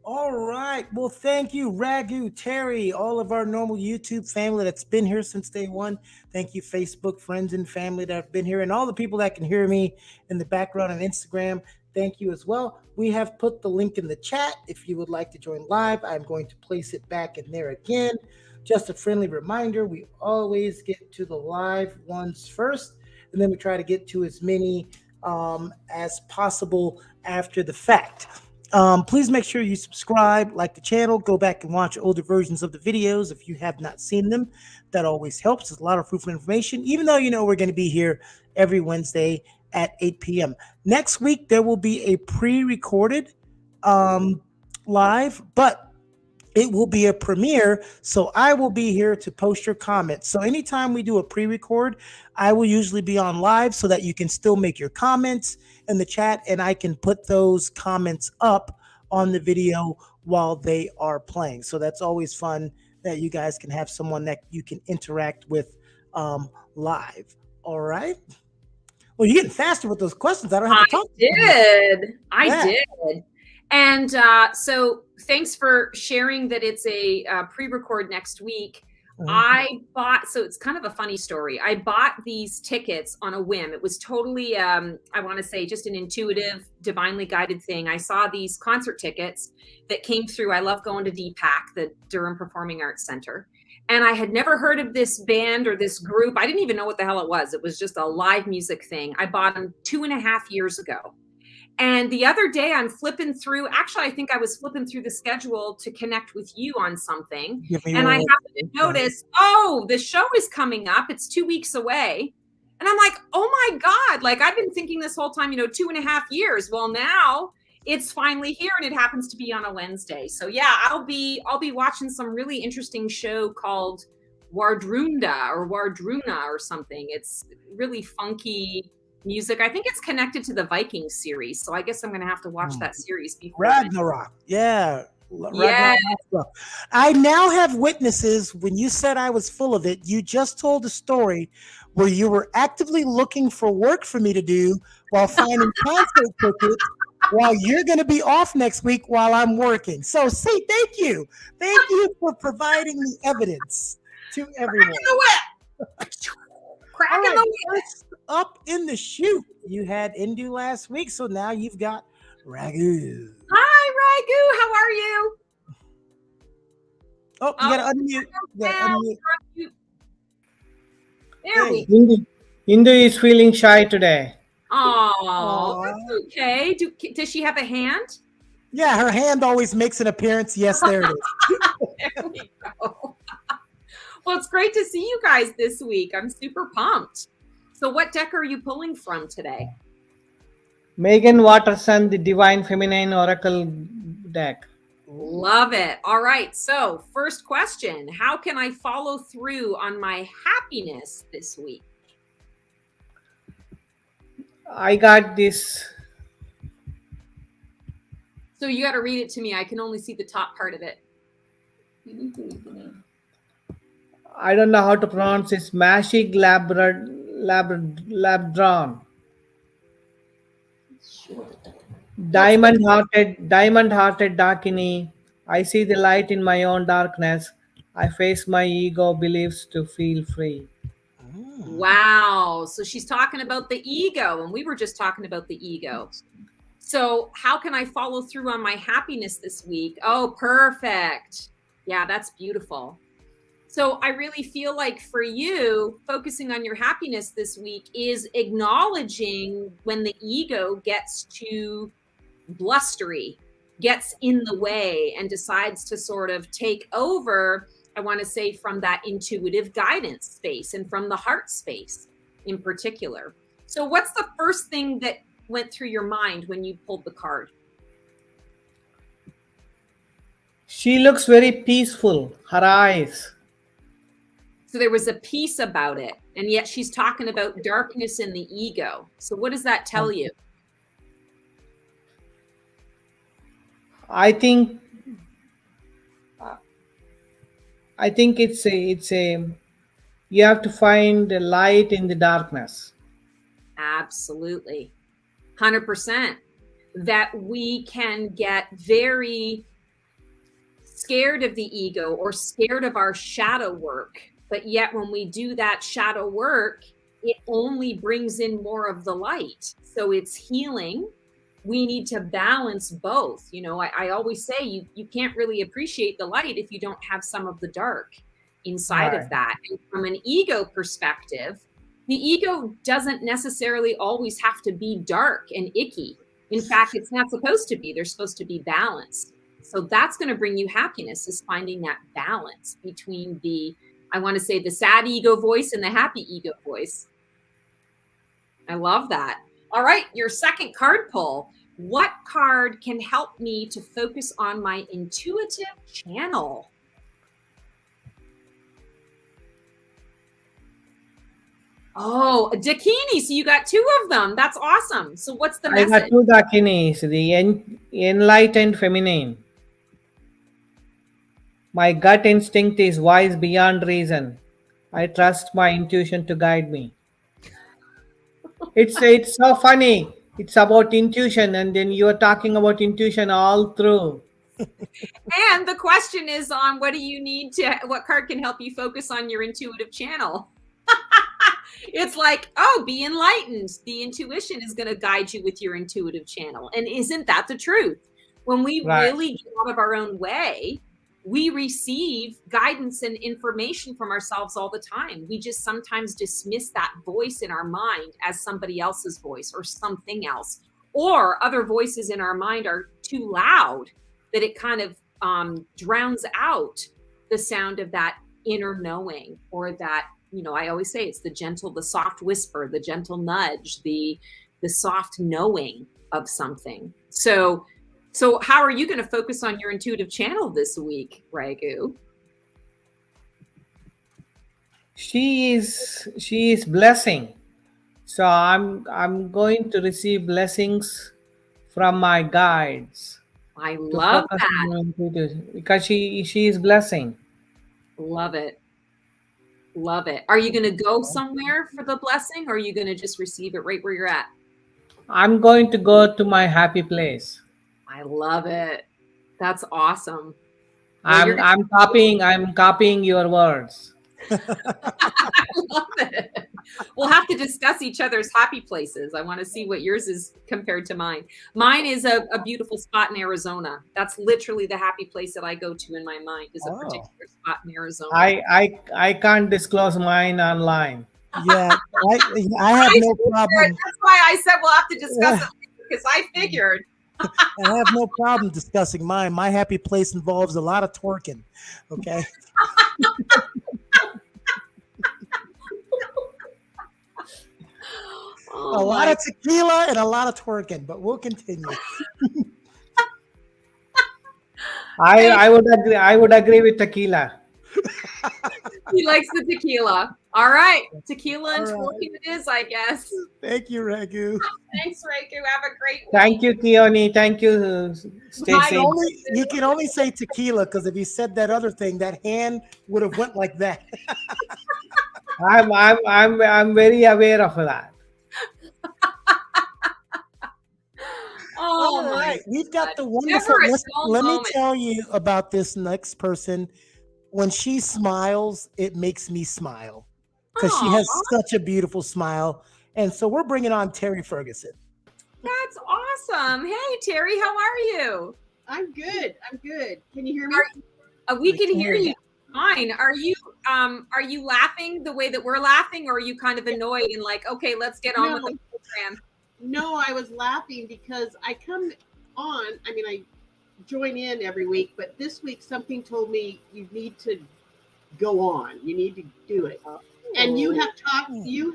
[SPEAKER 2] All right. Well, thank you, Ragu, Terry, all of our normal YouTube family that's been here since day one. Thank you, Facebook friends and family that have been here, and all the people that can hear me in the background on Instagram. Thank you as well. We have put the link in the chat. If you would like to join live, I'm going to place it back in there again. Just a friendly reminder, we always get to the live ones first, and then we try to get to as many as possible after the fact. Please make sure you subscribe, like the channel, go back and watch older versions of the videos if you have not seen them. That always helps. There's a lot of fruitful information, even though, you know, we're going to be here every Wednesday at 8 p.m. Next week, there will be a pre-recorded live, but it will be a premiere. So I will be here to post your comments. So anytime we do a pre-record, I will usually be on live so that you can still make your comments in the chat and I can put those comments up on the video while they are playing. So that's always fun that you guys can have someone that you can interact with live. All right. Well, you're getting faster with those questions. I don't have to talk.
[SPEAKER 1] I did. And so thanks for sharing that it's a pre-record next week. I bought, so it's kind of a funny story. I bought these tickets on a whim. It was totally, I want to say, just an intuitive, divinely guided thing. I saw these concert tickets that came through. I love going to DPAC, the Durham Performing Arts Center. And I had never heard of this band or this group. I didn't even know what the hell it was. It was just a live music thing. I bought them 2.5 years ago. And the other day I'm flipping through, actually, I think I was flipping through the schedule to connect with you on something. And I happened to notice, oh, the show is coming up. It's 2 weeks away. And I'm like, oh my God, like I've been thinking this whole time, 2.5 years. Well, now it's finally here and it happens to be on a Wednesday. So yeah, I'll be watching some really interesting show called Wardrunda or something. It's really funky music. I think it's connected to the Vikings series. So I guess I'm going to have to watch that series before
[SPEAKER 2] Ragnarok. Yeah. Yeah. I now have witnesses. When you said I was full of it, you just told a story where you were actively looking for work for me to do while finding concert tickets while you're going to be off next week while I'm working. So see, thank you. Thank you for providing the evidence to everyone.
[SPEAKER 1] Cracking the whip.
[SPEAKER 2] Up in the chute. You had Indu last week, so now you've got Ragu.
[SPEAKER 1] Hi, Ragu. How are you?
[SPEAKER 2] Oh, you gotta unmute.
[SPEAKER 1] There we
[SPEAKER 3] go. Indu is feeling shy today.
[SPEAKER 1] Oh, that's okay. Does she have a hand?
[SPEAKER 2] Yeah, her hand always makes an appearance. Yes, there it is.
[SPEAKER 1] There we go. Well, it's great to see you guys this week. I'm super pumped. So what deck are you pulling from today?
[SPEAKER 3] Megan Watterson, the Divine Feminine Oracle deck.
[SPEAKER 1] Love it. All right. So first question, how can I follow through on my happiness this week?
[SPEAKER 3] I got this.
[SPEAKER 1] So you got to read it to me. I can only see the top part of it.
[SPEAKER 3] I don't know how to pronounce this. Mashig Labdron. Diamond hearted Dakini. I see the light in my own darkness. I face my ego beliefs to feel free.
[SPEAKER 1] Wow. So she's talking about the ego, and we were just talking about the ego. So how can I follow through on my happiness this week? Oh, perfect. Yeah, that's beautiful. So I really feel like for you, focusing on your happiness this week is acknowledging when the ego gets too blustery, gets in the way, and decides to sort of take over, I want to say, from that intuitive guidance space and from the heart space in particular. So what's the first thing that went through your mind when you pulled the card?
[SPEAKER 3] She looks very peaceful, her eyes.
[SPEAKER 1] So there was a peace about it, and yet she's talking about darkness in the ego. So what does that tell you?
[SPEAKER 3] I think it's a you have to find the light in the darkness.
[SPEAKER 1] Absolutely. 100%. That we can get very scared of the ego or scared of our shadow work. But yet when we do that shadow work, it only brings in more of the light. So it's healing. We need to balance both. I always say you can't really appreciate the light if you don't have some of the dark inside of that. And from an ego perspective, the ego doesn't necessarily always have to be dark and icky. In fact, it's not supposed to be. They're supposed to be balanced. So that's going to bring you happiness, is finding that balance between the, I want to say, the sad ego voice and the happy ego voice. I love that. All right, your second card pull. What card can help me to focus on my intuitive channel? Oh, a Dakini. So you got 2 of them. That's awesome. So what's the
[SPEAKER 3] I got
[SPEAKER 1] message?
[SPEAKER 3] 2 dakinis, the enlightened feminine. My gut instinct is wise beyond reason. I trust my intuition to guide me. It's so funny. It's about intuition, and then you're talking about intuition all through.
[SPEAKER 1] And the question is on what card can help you focus on your intuitive channel? It's like, oh, be enlightened. The intuition is going to guide you with your intuitive channel. And isn't that the truth? When we really get out of our own way, we receive guidance and information from ourselves all the time. We just sometimes dismiss that voice in our mind as somebody else's voice or something else. Or other voices in our mind are too loud that it kind of drowns out the sound of that inner knowing, or that, I always say it's the soft whisper, the gentle nudge, the soft knowing of something. So how are you going to focus on your intuitive channel this week, Raghu?
[SPEAKER 3] She is blessing. So I'm going to receive blessings from my guides.
[SPEAKER 1] I love that.
[SPEAKER 3] Because she is blessing.
[SPEAKER 1] Love it. Love it. Are you going to go somewhere for the blessing, or are you going to just receive it right where you're at?
[SPEAKER 3] I'm going to go to my happy place.
[SPEAKER 1] I love it. That's awesome.
[SPEAKER 3] Well, I'm copying your words.
[SPEAKER 1] I love it. We'll have to discuss each other's happy places. I want to see what yours is compared to mine. Mine is a beautiful spot in Arizona. That's literally the happy place that I go to in my mind, is a particular spot in Arizona.
[SPEAKER 3] I can't disclose mine online.
[SPEAKER 2] Yeah, I have no problem.
[SPEAKER 1] That's why I said we'll have to discuss it, because I figured.
[SPEAKER 2] I have no problem discussing mine. My happy place involves a lot of twerking. Okay. A lot of tequila and a lot of twerking, but we'll continue.
[SPEAKER 3] I would agree with tequila.
[SPEAKER 1] He likes the tequila. All right. Tequila and twerking it is, I guess.
[SPEAKER 2] Thank you, Raghu.
[SPEAKER 1] Thanks, Raghu. Have a great week.
[SPEAKER 3] Thank you, Keone. Thank you, Stacey.
[SPEAKER 2] You can only say tequila, because if you said that other thing, that hand would have went like that.
[SPEAKER 3] I'm very aware of that.
[SPEAKER 2] All right. We've got the wonderful. Let me tell you about this next person. When she smiles, it makes me smile, because she has such a beautiful smile. And so we're bringing on Terry Ferguson.
[SPEAKER 1] That's awesome. Hey, Terry, how are you?
[SPEAKER 4] I'm good. Can you hear me?
[SPEAKER 1] We can hear you fine. Are you laughing the way that we're laughing, or are you kind of annoyed and like, okay, let's get on with the program?
[SPEAKER 4] No, I was laughing because I come on. I mean, I join in every week, but this week something told me you need to go on. You need to do it. And you have talked. You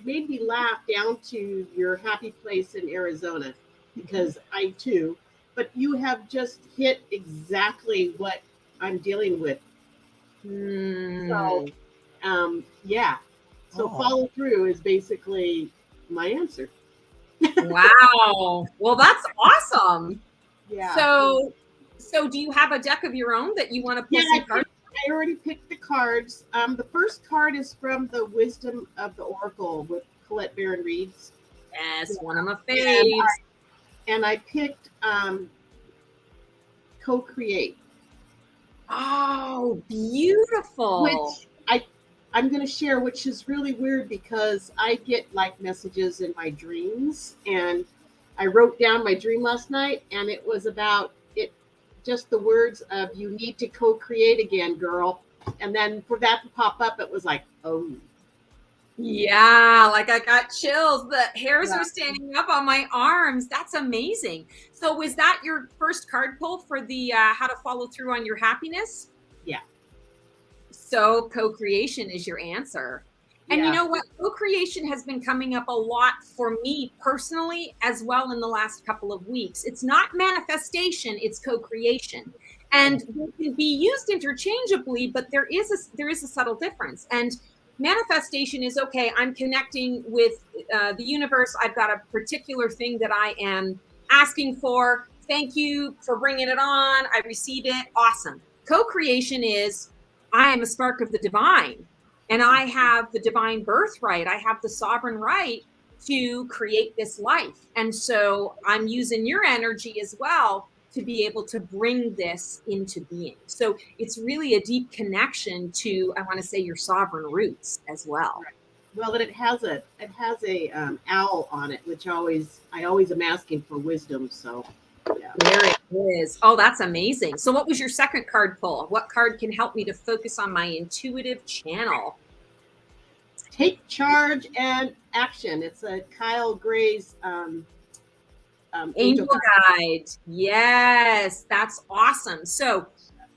[SPEAKER 4] made me laugh down to your happy place in Arizona, because I too. But you have just hit exactly what I'm dealing with. So, yeah. So follow through is basically my answer.
[SPEAKER 1] Wow. Well, that's awesome.
[SPEAKER 4] Yeah.
[SPEAKER 1] So do you have a deck of your own that you want to pull some cards?
[SPEAKER 4] I already picked the cards. The first card is from the Wisdom of the Oracle with Colette Baron Reed's.
[SPEAKER 1] Yes, one of my faves.
[SPEAKER 4] And I picked Co-Create.
[SPEAKER 1] Oh, beautiful.
[SPEAKER 4] Which I'm going to share, which is really weird because I get like messages in my dreams, and I wrote down my dream last night, and it was about it, just the words of "you need to co-create again, girl." And then for that to pop up, it was like, oh.
[SPEAKER 1] Yeah, like I got chills. The hairs are standing up on my arms. That's amazing. So was that your first card pull for the how to follow through on your happiness?
[SPEAKER 4] Yeah.
[SPEAKER 1] So co-creation is your answer. And you know what? Co-creation has been coming up a lot for me personally as well in the last couple of weeks. It's not manifestation, it's co-creation. And they can be used interchangeably, but there is a subtle difference. And manifestation is, okay, I'm connecting with the universe. I've got a particular thing that I am asking for. Thank you for bringing it on. I received it. Awesome. Co-creation is, I am a spark of the divine. And I have the divine birthright. I have the sovereign right to create this life. And so I'm using your energy as well to be able to bring this into being. So it's really a deep connection to, I want to say, your sovereign roots as well.
[SPEAKER 4] Right. Well, that it has a owl on it, which I always am asking for wisdom. So yeah.
[SPEAKER 1] There it is. Oh, that's amazing. So what was your second card pull? What card can help me to focus on my intuitive channel?
[SPEAKER 4] Take charge and action. It's a Kyle Gray's
[SPEAKER 1] Angel Guide. Yes, that's awesome. So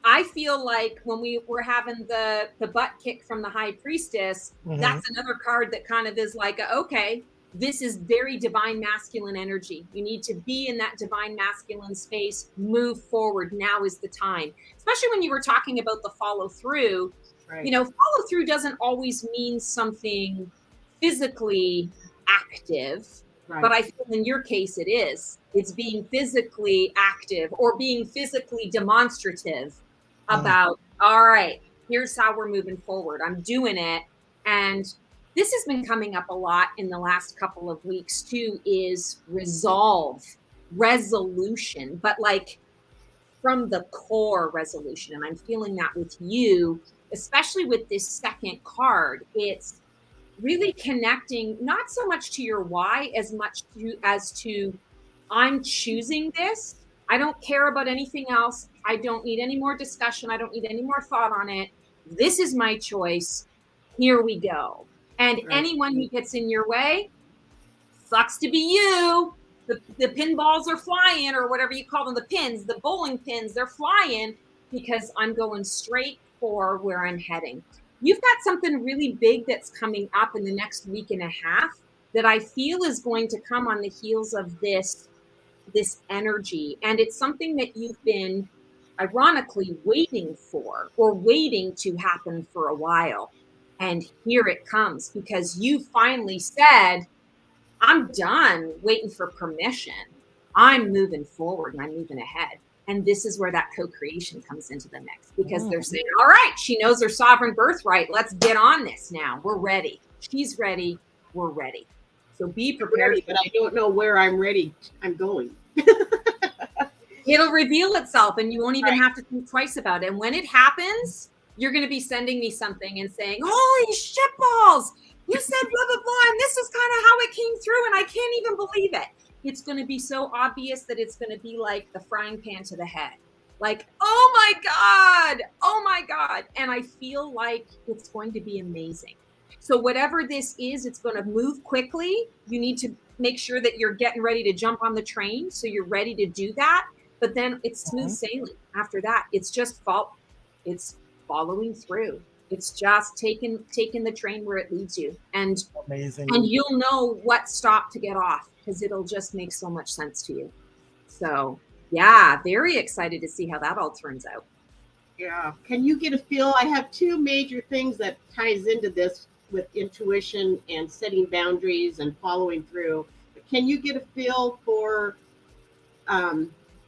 [SPEAKER 1] I feel like when we were having the butt kick from the High Priestess, that's another card that kind of is like, okay, this is very divine masculine energy. You need to be in that divine masculine space, move forward. Now is the time. Especially when you were talking about the follow through.
[SPEAKER 4] Right.
[SPEAKER 1] You know, follow through doesn't always mean something physically active, right. But I feel in your case it is. It's being physically active or being physically demonstrative about, all right, here's how we're moving forward. I'm doing it. And this has been coming up a lot in the last couple of weeks too, is resolve, resolution, but like from the core resolution. And I'm feeling that with you, especially with this second card. It's really connecting not so much to your why as much as to I'm choosing this. I don't care about anything else. I don't need any more discussion. I don't need any more thought on it. This is my choice. Here we go. And anyone who gets in your way, sucks to be you. The pinballs are flying, or whatever you call them, the pins, the bowling pins, they're flying because I'm going straight for where I'm heading. You've got something really big that's coming up in the next week and a half that I feel is going to come on the heels of this energy. And it's something that you've been ironically waiting for or waiting to happen for a while. And here it comes because you finally said, I'm done waiting for permission. I'm moving forward and I'm moving ahead. And this is where that co-creation comes into the mix because they're saying, all right, she knows her sovereign birthright. Let's get on this now. We're ready. She's ready. We're ready. So be prepared.
[SPEAKER 4] But I don't know where I'm ready. I'm going.
[SPEAKER 1] It'll reveal itself and you won't even have to think twice about it. And when it happens, you're going to be sending me something and saying, holy shitballs, you said blah, blah, blah. And this is kind of how it came through. And I can't even believe it. It's going to be so obvious that it's going to be like the frying pan to the head. Like, oh my God. Oh my God. And I feel like it's going to be amazing. So whatever this is, it's going to move quickly. You need to make sure that you're getting ready to jump on the train. So you're ready to do that. But then it's smooth sailing after that. It's just it's following through. It's just taking the train where it leads you. And
[SPEAKER 2] amazing.
[SPEAKER 1] And you'll know what stop to get off because it'll just make so much sense to you. So yeah, very excited to see how that all turns out.
[SPEAKER 4] Yeah. Can you get a feel? I have two major things that ties into this with intuition and setting boundaries and following through. But can you get a feel for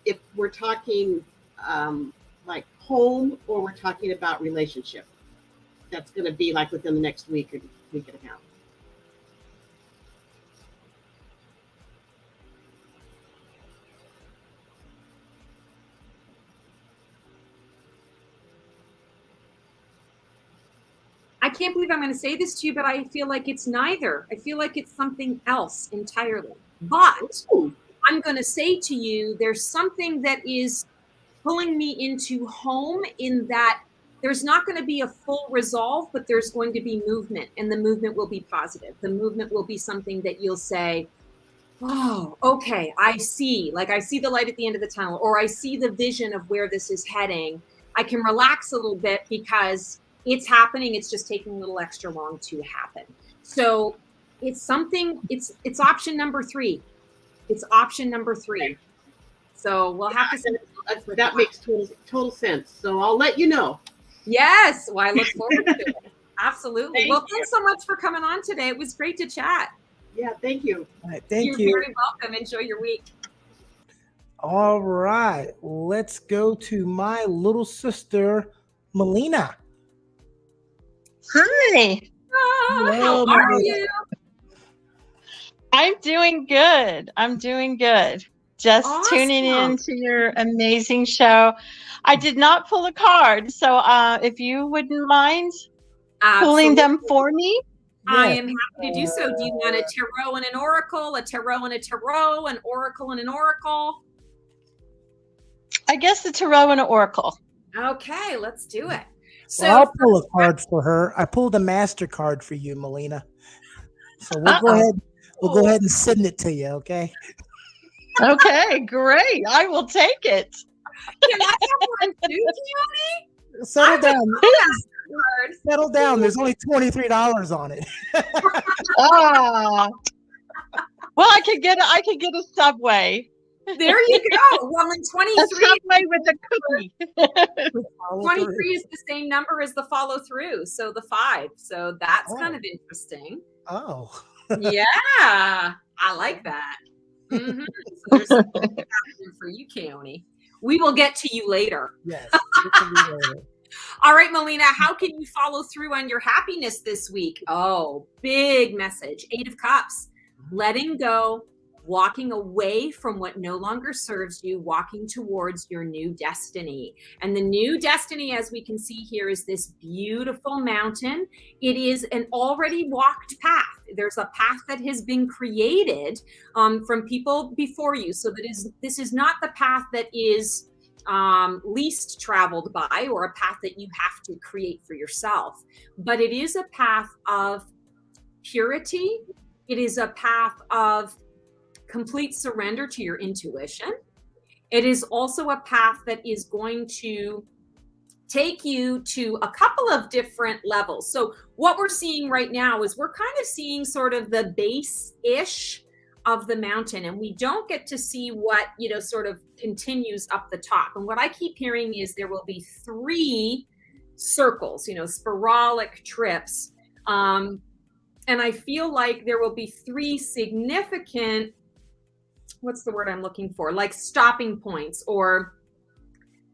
[SPEAKER 4] if we're talking like home or we're talking about relationship? That's going to be like within the next week or week and a half.
[SPEAKER 1] I can't believe I'm going to say this to you, but I feel like it's neither. I feel like it's something else entirely. But I'm going to say to you, there's something that is pulling me into home in that there's not going to be a full resolve, but there's going to be movement, and the movement will be positive. The movement will be something that you'll say, oh, okay, I see. Like I see the light at the end of the tunnel, or I see the vision of where this is heading. I can relax a little bit because It's happening. It's just taking a little extra long to happen. So it's something, it's option number 3. It's option number 3. So we'll have to see.
[SPEAKER 4] That makes total sense. So I'll let you know.
[SPEAKER 1] Yes. Well, I look forward to it. Absolutely.
[SPEAKER 4] Thank
[SPEAKER 1] Thanks so much for coming on today. It was great to chat.
[SPEAKER 4] Yeah, thank you.
[SPEAKER 2] All right, thank
[SPEAKER 1] You're
[SPEAKER 2] you.
[SPEAKER 1] very welcome. Enjoy your week.
[SPEAKER 2] All right, let's go to my little sister, Melina.
[SPEAKER 5] Hi,
[SPEAKER 1] How are you?
[SPEAKER 5] I'm doing good. Just tuning
[SPEAKER 1] Awesome.
[SPEAKER 5] in to your amazing show. I did not pull a card, so if you wouldn't mind pulling them for me.
[SPEAKER 1] I am happy to do so. Do you want a tarot and an oracle, a tarot and a tarot, an oracle and an oracle?
[SPEAKER 5] I guess the tarot and an oracle.
[SPEAKER 1] Okay, let's do it. So
[SPEAKER 2] Well, I'll pull a card for her. I pulled a MasterCard for you, Melina. So we'll go ahead. We'll go ahead and send it to you. Okay.
[SPEAKER 5] Okay, great. I will take it.
[SPEAKER 1] Can I have one too, Keone?
[SPEAKER 2] Settle down.
[SPEAKER 1] Card.
[SPEAKER 2] Settle down. There's only $23 on it.
[SPEAKER 5] Ah. Well, I could get a Subway.
[SPEAKER 1] There you go. Well, in
[SPEAKER 5] A
[SPEAKER 1] 23,
[SPEAKER 5] Subway with a cookie.
[SPEAKER 1] 23 is the same number as the follow through. So the 5. So that's kind of interesting.
[SPEAKER 2] Oh.
[SPEAKER 1] Yeah, I like that. So there's something happening for you, Keone. We will get to you later.
[SPEAKER 2] Yes.
[SPEAKER 1] All right, Melina, how can you follow through on your happiness this week? Oh, big message. 8 of Cups. Letting go, walking away from what no longer serves you, walking towards your new destiny. And the new destiny, as we can see here, is this beautiful mountain. It is an already walked path. There's a path that has been created from people before you. So this is not the path that is least traveled by, or a path that you have to create for yourself. But it is a path of purity. It is a path of complete surrender to your intuition. It is also a path that is going to take you to a couple of different levels. So what we're seeing right now is we're kind of seeing sort of the base-ish of the mountain, and we don't get to see what, sort of continues up the top. And what I keep hearing is there will be 3 circles, sporadic trips. And I feel like there will be 3 significant, what's the word I'm looking for? Like stopping points, or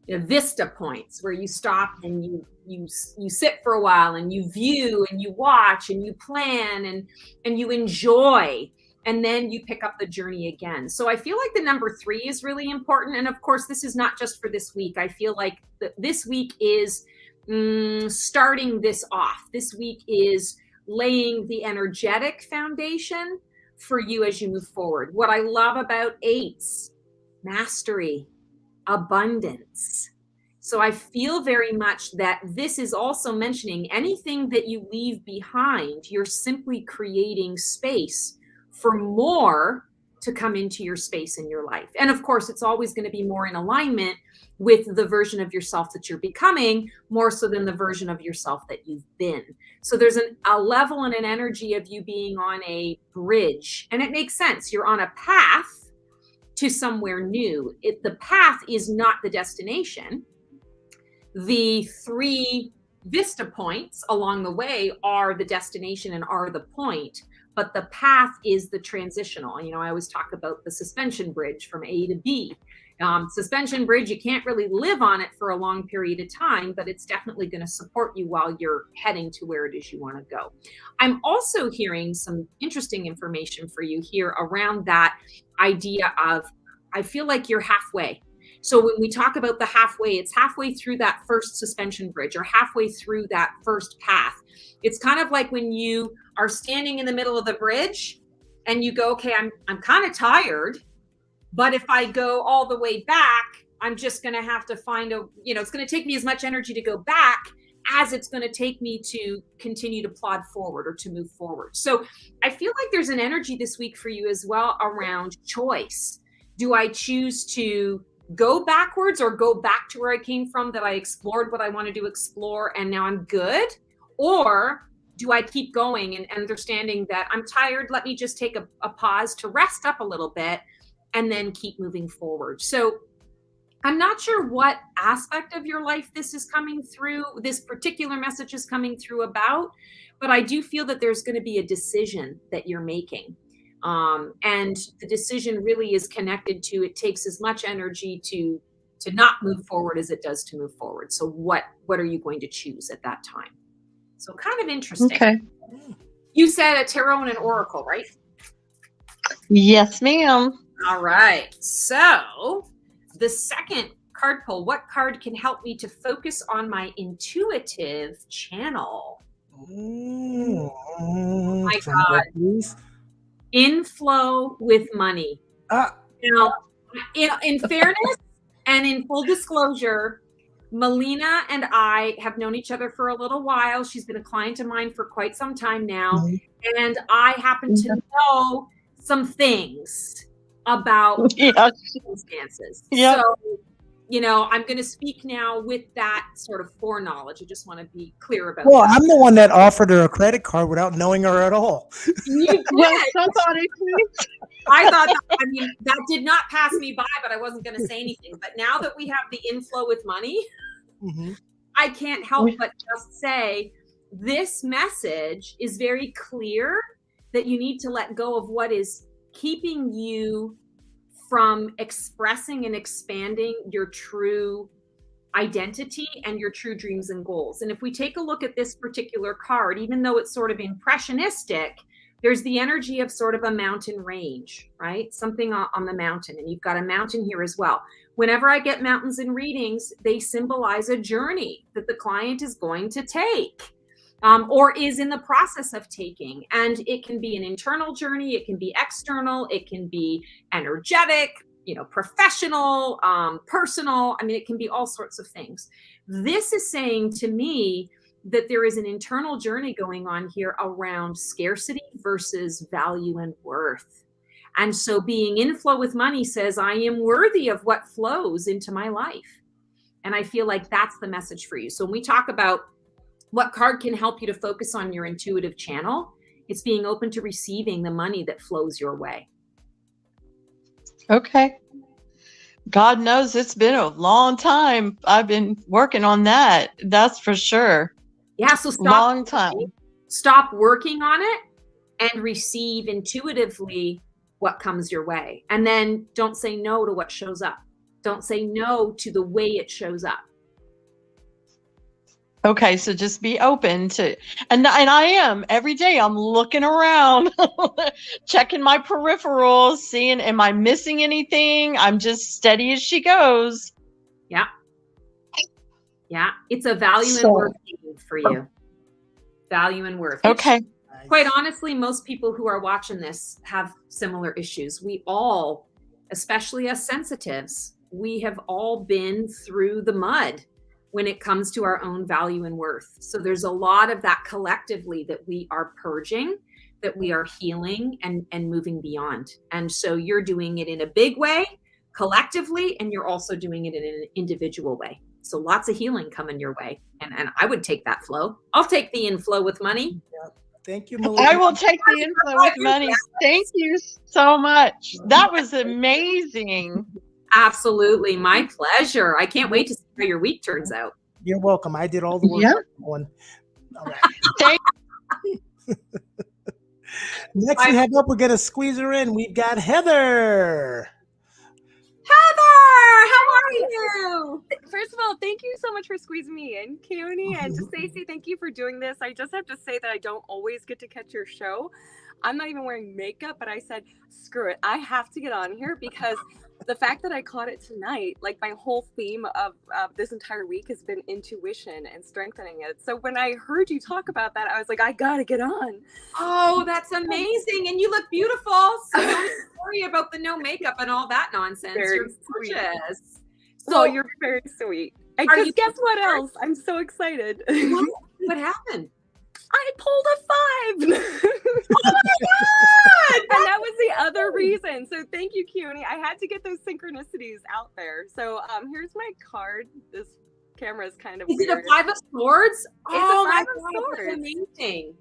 [SPEAKER 1] vista points, where you stop and you sit for a while and you view and you watch and you plan and you enjoy, and then you pick up the journey again. So I feel like the number 3 is really important. And of course, this is not just for this week. I feel like this week is starting this off. This week is laying the energetic foundation for you as you move forward. What I love about 8s, mastery, abundance. So I feel very much that this is also mentioning anything that you leave behind, you're simply creating space for more to come into your space in your life. And of course, it's always going to be more in alignment with the version of yourself that you're becoming, more so than the version of yourself that you've been. So there's a level and an energy of you being on a bridge, and it makes sense. You're on a path to somewhere new. The path is not the destination. The 3 vista points along the way are the destination and are the point, but the path is the transitional. I always talk about the suspension bridge from A to B. Suspension bridge, you can't really live on it for a long period of time, but it's definitely going to support you while you're heading to where it is you want to go. I'm also hearing some interesting information for you here around that idea of, I feel like you're halfway. So when we talk about the halfway, it's halfway through that first suspension bridge, or halfway through that first path. It's kind of like when you are standing in the middle of the bridge and you go, okay, I'm kind of tired, but if I go all the way back, I'm just going to have to find it's going to take me as much energy to go back as it's going to take me to continue to plod forward or to move forward. So I feel like there's an energy this week for you as well around choice. Do I choose to go backwards or go back to where I came from, that I explored what I wanted to explore and now I'm good? Or do I keep going and understanding that I'm tired? Let me just take a pause to rest up a little bit and then keep moving forward. So I'm not sure what aspect of your life this is coming through, this particular message is coming through about, but I do feel that there's going to be a decision that you're making. And the decision really is connected to, it takes as much energy to not move forward as it does to move forward. So what are you going to choose at that time? So kind of interesting.
[SPEAKER 5] Okay.
[SPEAKER 1] You said a tarot and an oracle, right?
[SPEAKER 5] Yes, ma'am.
[SPEAKER 1] All right. So the second card pull, what card can help me to focus on my intuitive channel? Oh my God. Inflow with money. Now, in fairness and in full disclosure, Melina and I have known each other for a little while. She's been a client of mine for quite some time now. And I happen to know some things about circumstances.
[SPEAKER 5] Yeah.
[SPEAKER 1] So, I'm going to speak now with that sort of foreknowledge. I just want to be clear about
[SPEAKER 2] Well,
[SPEAKER 1] that.
[SPEAKER 2] I'm the one that offered her a credit card without knowing her at all.
[SPEAKER 1] You did. I thought that did not pass me by, but I wasn't going to say anything. But now that we have the inflow with money, I can't help but just say this message is very clear that you need to let go of what is keeping you from expressing and expanding your true identity and your true dreams and goals. And if we take a look at this particular card, even though it's sort of impressionistic, there's the energy of sort of a mountain range, right? Something on the mountain, and you've got a mountain here as well. Whenever I get mountains in readings, they symbolize a journey that the client is going to take. Or is in the process of taking. And it can be an internal journey, it can be external, it can be energetic, professional, personal. I mean, it can be all sorts of things. This is saying to me that there is an internal journey going on here around scarcity versus value and worth. And so being in flow with money says, I am worthy of what flows into my life. And I feel like that's the message for you. So when we talk about what card can help you to focus on your intuitive channel, it's being open to receiving the money that flows your way.
[SPEAKER 5] Okay. God knows it's been a long time. I've been working on that. That's for sure.
[SPEAKER 1] Yeah. So stop working on it and receive intuitively what comes your way. And then don't say no to what shows up. Don't say no to the way it shows up.
[SPEAKER 5] Okay, so just be open to, and I am every day. I'm looking around, checking my peripherals, seeing am I missing anything. I'm just steady as she goes.
[SPEAKER 1] Yeah, it's a value and worth for you. Value and worth.
[SPEAKER 5] Okay.
[SPEAKER 1] Quite honestly, most people who are watching this have similar issues. We all, especially as sensitives, we have all been through the mud when it comes to our own value and worth. So there's a lot of that collectively that we are purging, that we are healing and moving beyond. And so you're doing it in a big way collectively, and you're also doing it in an individual way. So lots of healing coming your way. And I would take that flow. I'll take the inflow with money.
[SPEAKER 2] Yeah. Thank you, Melina.
[SPEAKER 5] I will take the inflow with money. Thank you so much. That was amazing.
[SPEAKER 1] Absolutely. My pleasure. I can't wait to see how your week turns out.
[SPEAKER 2] You're welcome. I did all the work.
[SPEAKER 5] Yeah.
[SPEAKER 2] All right.
[SPEAKER 5] Thank
[SPEAKER 2] Next we have up, we're going to squeeze her in. We've got Heather.
[SPEAKER 1] Heather, how are you?
[SPEAKER 6] First of all, thank you so much for squeezing me in, Keone, and to Stacey, thank you for doing this. I just have to say that I don't always get to catch your show. I'm not even wearing makeup, but I said, screw it. I have to get on here because the fact that I caught it tonight, like my whole theme of this entire week has been intuition and strengthening it. So when I heard you talk about that, I was like, I got to get on.
[SPEAKER 1] Oh, that's amazing. And you look beautiful. So don't worry about the no makeup and all that nonsense.
[SPEAKER 6] Very
[SPEAKER 1] You're
[SPEAKER 6] sweet.
[SPEAKER 1] gorgeous.
[SPEAKER 6] So you're very sweet. And guess what else? I'm so excited.
[SPEAKER 1] What happened?
[SPEAKER 6] I pulled a 5.
[SPEAKER 1] Oh my God!
[SPEAKER 6] And that was the other a reason. So thank you, Keone. I had to get those synchronicities out there. So here's my card. This camera is kind of
[SPEAKER 1] Is
[SPEAKER 6] weird.
[SPEAKER 1] it a 5 of Swords? Oh
[SPEAKER 6] a
[SPEAKER 1] my
[SPEAKER 6] 5 of
[SPEAKER 1] God, that's
[SPEAKER 6] Swords.
[SPEAKER 1] amazing.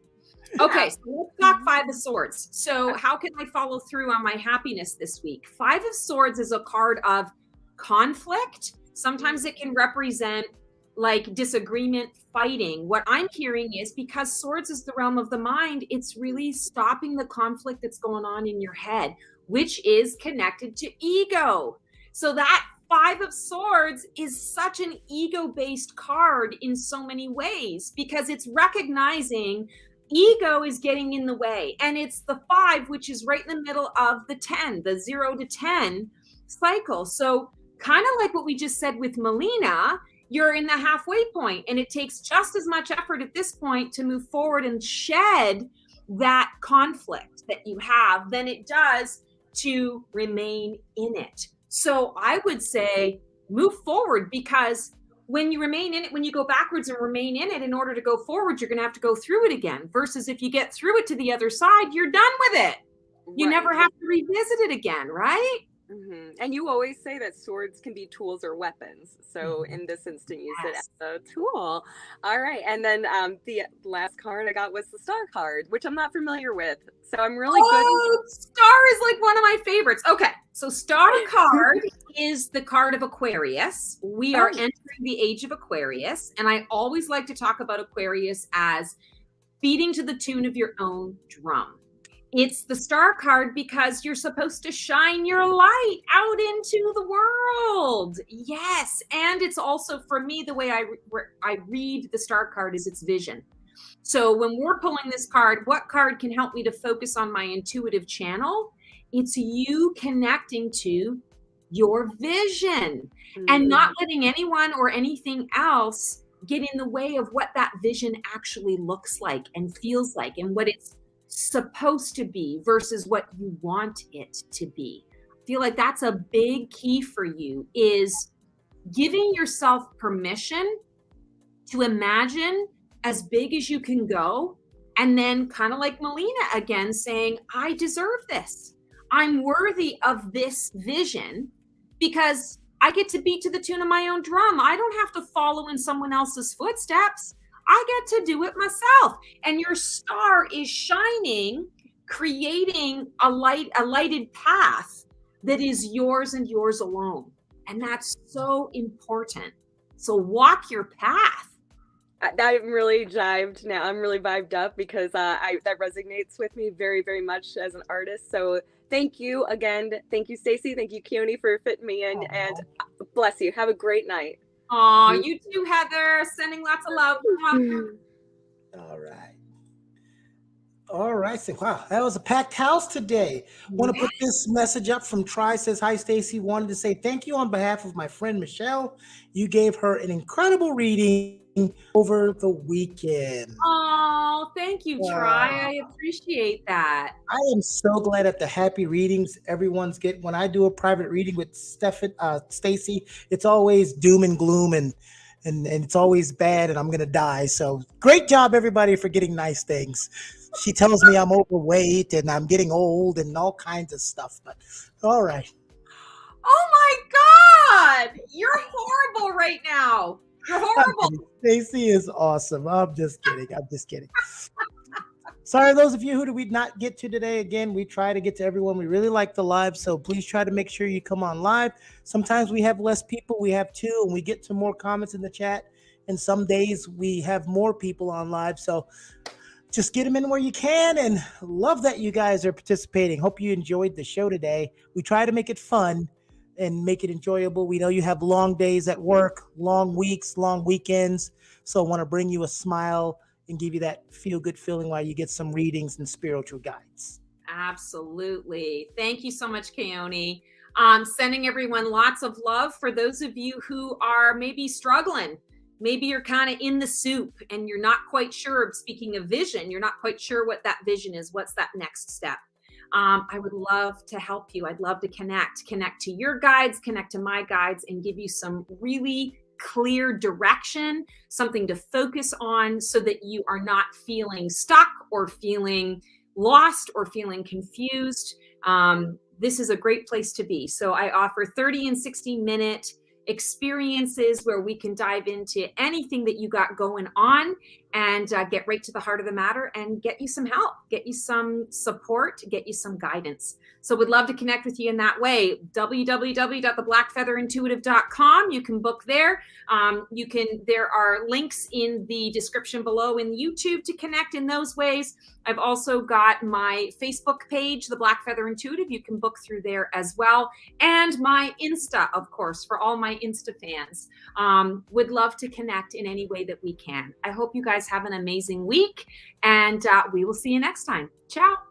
[SPEAKER 1] Okay, so let's talk 5 of Swords. So how can I follow through on my happiness this week? 5 of Swords is a card of conflict. Sometimes it can represent like disagreement, fighting. What I'm hearing is because swords is the realm of the mind, it's really stopping the conflict that's going on in your head, which is connected to ego. So that 5 of Swords is such an ego-based card in so many ways because it's recognizing ego is getting in the way. And it's the 5, which is right in the middle of the 10, the 0 to 10 cycle. So kind of like what we just said with Melina, you're in the halfway point, and it takes just as much effort at this point to move forward and shed that conflict that you have than it does to remain in it. So I would say move forward, because when you remain in it, when you go backwards and remain in it, in order to go forward, you're going to have to go through it again. Versus if you get through it to the other side, you're done with it. You never have to revisit it again, right?
[SPEAKER 6] And you always say that swords can be tools or weapons. So in this instance, use it as a tool. All right. And then the last card I got was the Star card, which I'm not familiar with. So I'm really good.
[SPEAKER 1] Star is like one of my favorites. Okay. So Star card is the card of Aquarius. We are entering the age of Aquarius. And I always like to talk about Aquarius as beating to the tune of your own drum. It's the Star card because you're supposed to shine your light out into the world. Yes. And it's also, for me, the way I read the Star card is its vision. So when we're pulling this card, what card can help me to focus on my intuitive channel? It's you connecting to your vision and not letting anyone or anything else get in the way of what that vision actually looks like and feels like and what it's supposed to be versus what you want it to be. I feel like that's a big key for you, is giving yourself permission to imagine as big as you can go. And then kind of like Melina again, saying, I deserve this. I'm worthy of this vision because I get to beat to the tune of my own drum. I don't have to follow in someone else's footsteps. I get to do it myself. And your star is shining, creating a lighted path that is yours and yours alone. And that's so important. So walk your path.
[SPEAKER 6] I'm really jived now. I'm really vibed up because that resonates with me very, very much as an artist. So thank you again. Thank you, Stacey. Thank you, Keone, for fitting me in. And bless you. Have a great night.
[SPEAKER 1] Oh, you too, Heather. Sending lots of love.
[SPEAKER 2] All right. All right. So, wow, that was a packed house today. Want to put this message up from Tri. Says, hi, Stacey. Wanted to say thank you on behalf of my friend Michelle. You gave her an incredible reading over the weekend.
[SPEAKER 1] Oh, thank you, Tri. I appreciate that.
[SPEAKER 2] I am so glad at the happy readings everyone's getting. When I do a private reading with Stacey, it's always doom and gloom and it's always bad and I'm going to die. So great job, everybody, for getting nice things. She tells me I'm overweight and I'm getting old and all kinds of stuff. But all right.
[SPEAKER 1] Oh, my God. You're horrible right now. You're horrible.
[SPEAKER 2] Stacey is awesome. I'm just kidding. Sorry, those of you who did we not get to today. Again, we try to get to everyone. We really like the live, so please try to make sure you come on live. Sometimes we have less people. We have 2, and we get to more comments in the chat. And some days we have more people on live. So just get them in where you can, and love that you guys are participating. Hope you enjoyed the show today. We try to make it fun and make it enjoyable. We know you have long days at work, long weeks, long weekends. So I want to bring you a smile and give you that feel-good feeling while you get some readings and spiritual guides.
[SPEAKER 1] Absolutely. Thank you so much, Keone. Sending everyone lots of love. For those of you who are maybe struggling, maybe you're kind of in the soup and you're not quite sure, speaking of vision, you're not quite sure what that vision is. What's that next step? I would love to help you. I'd love to connect to your guides, connect to my guides, and give you some really clear direction, something to focus on so that you are not feeling stuck or feeling lost or feeling confused. this is a great place to be. So I offer 30 and 60-minute experiences where we can dive into anything that you got going on and get right to the heart of the matter and get you some help, get you some support, get you some guidance. So would love to connect with you in that way. www.theblackfeatherintuitive.com. You can book there. There are links in the description below in YouTube to connect in those ways. I've also got my Facebook page, The Black Feather Intuitive. You can book through there as well. And my Insta, of course, for all my Insta fans. Would love to connect in any way that we can. I hope you guys have an amazing week, and we will see you next time. Ciao.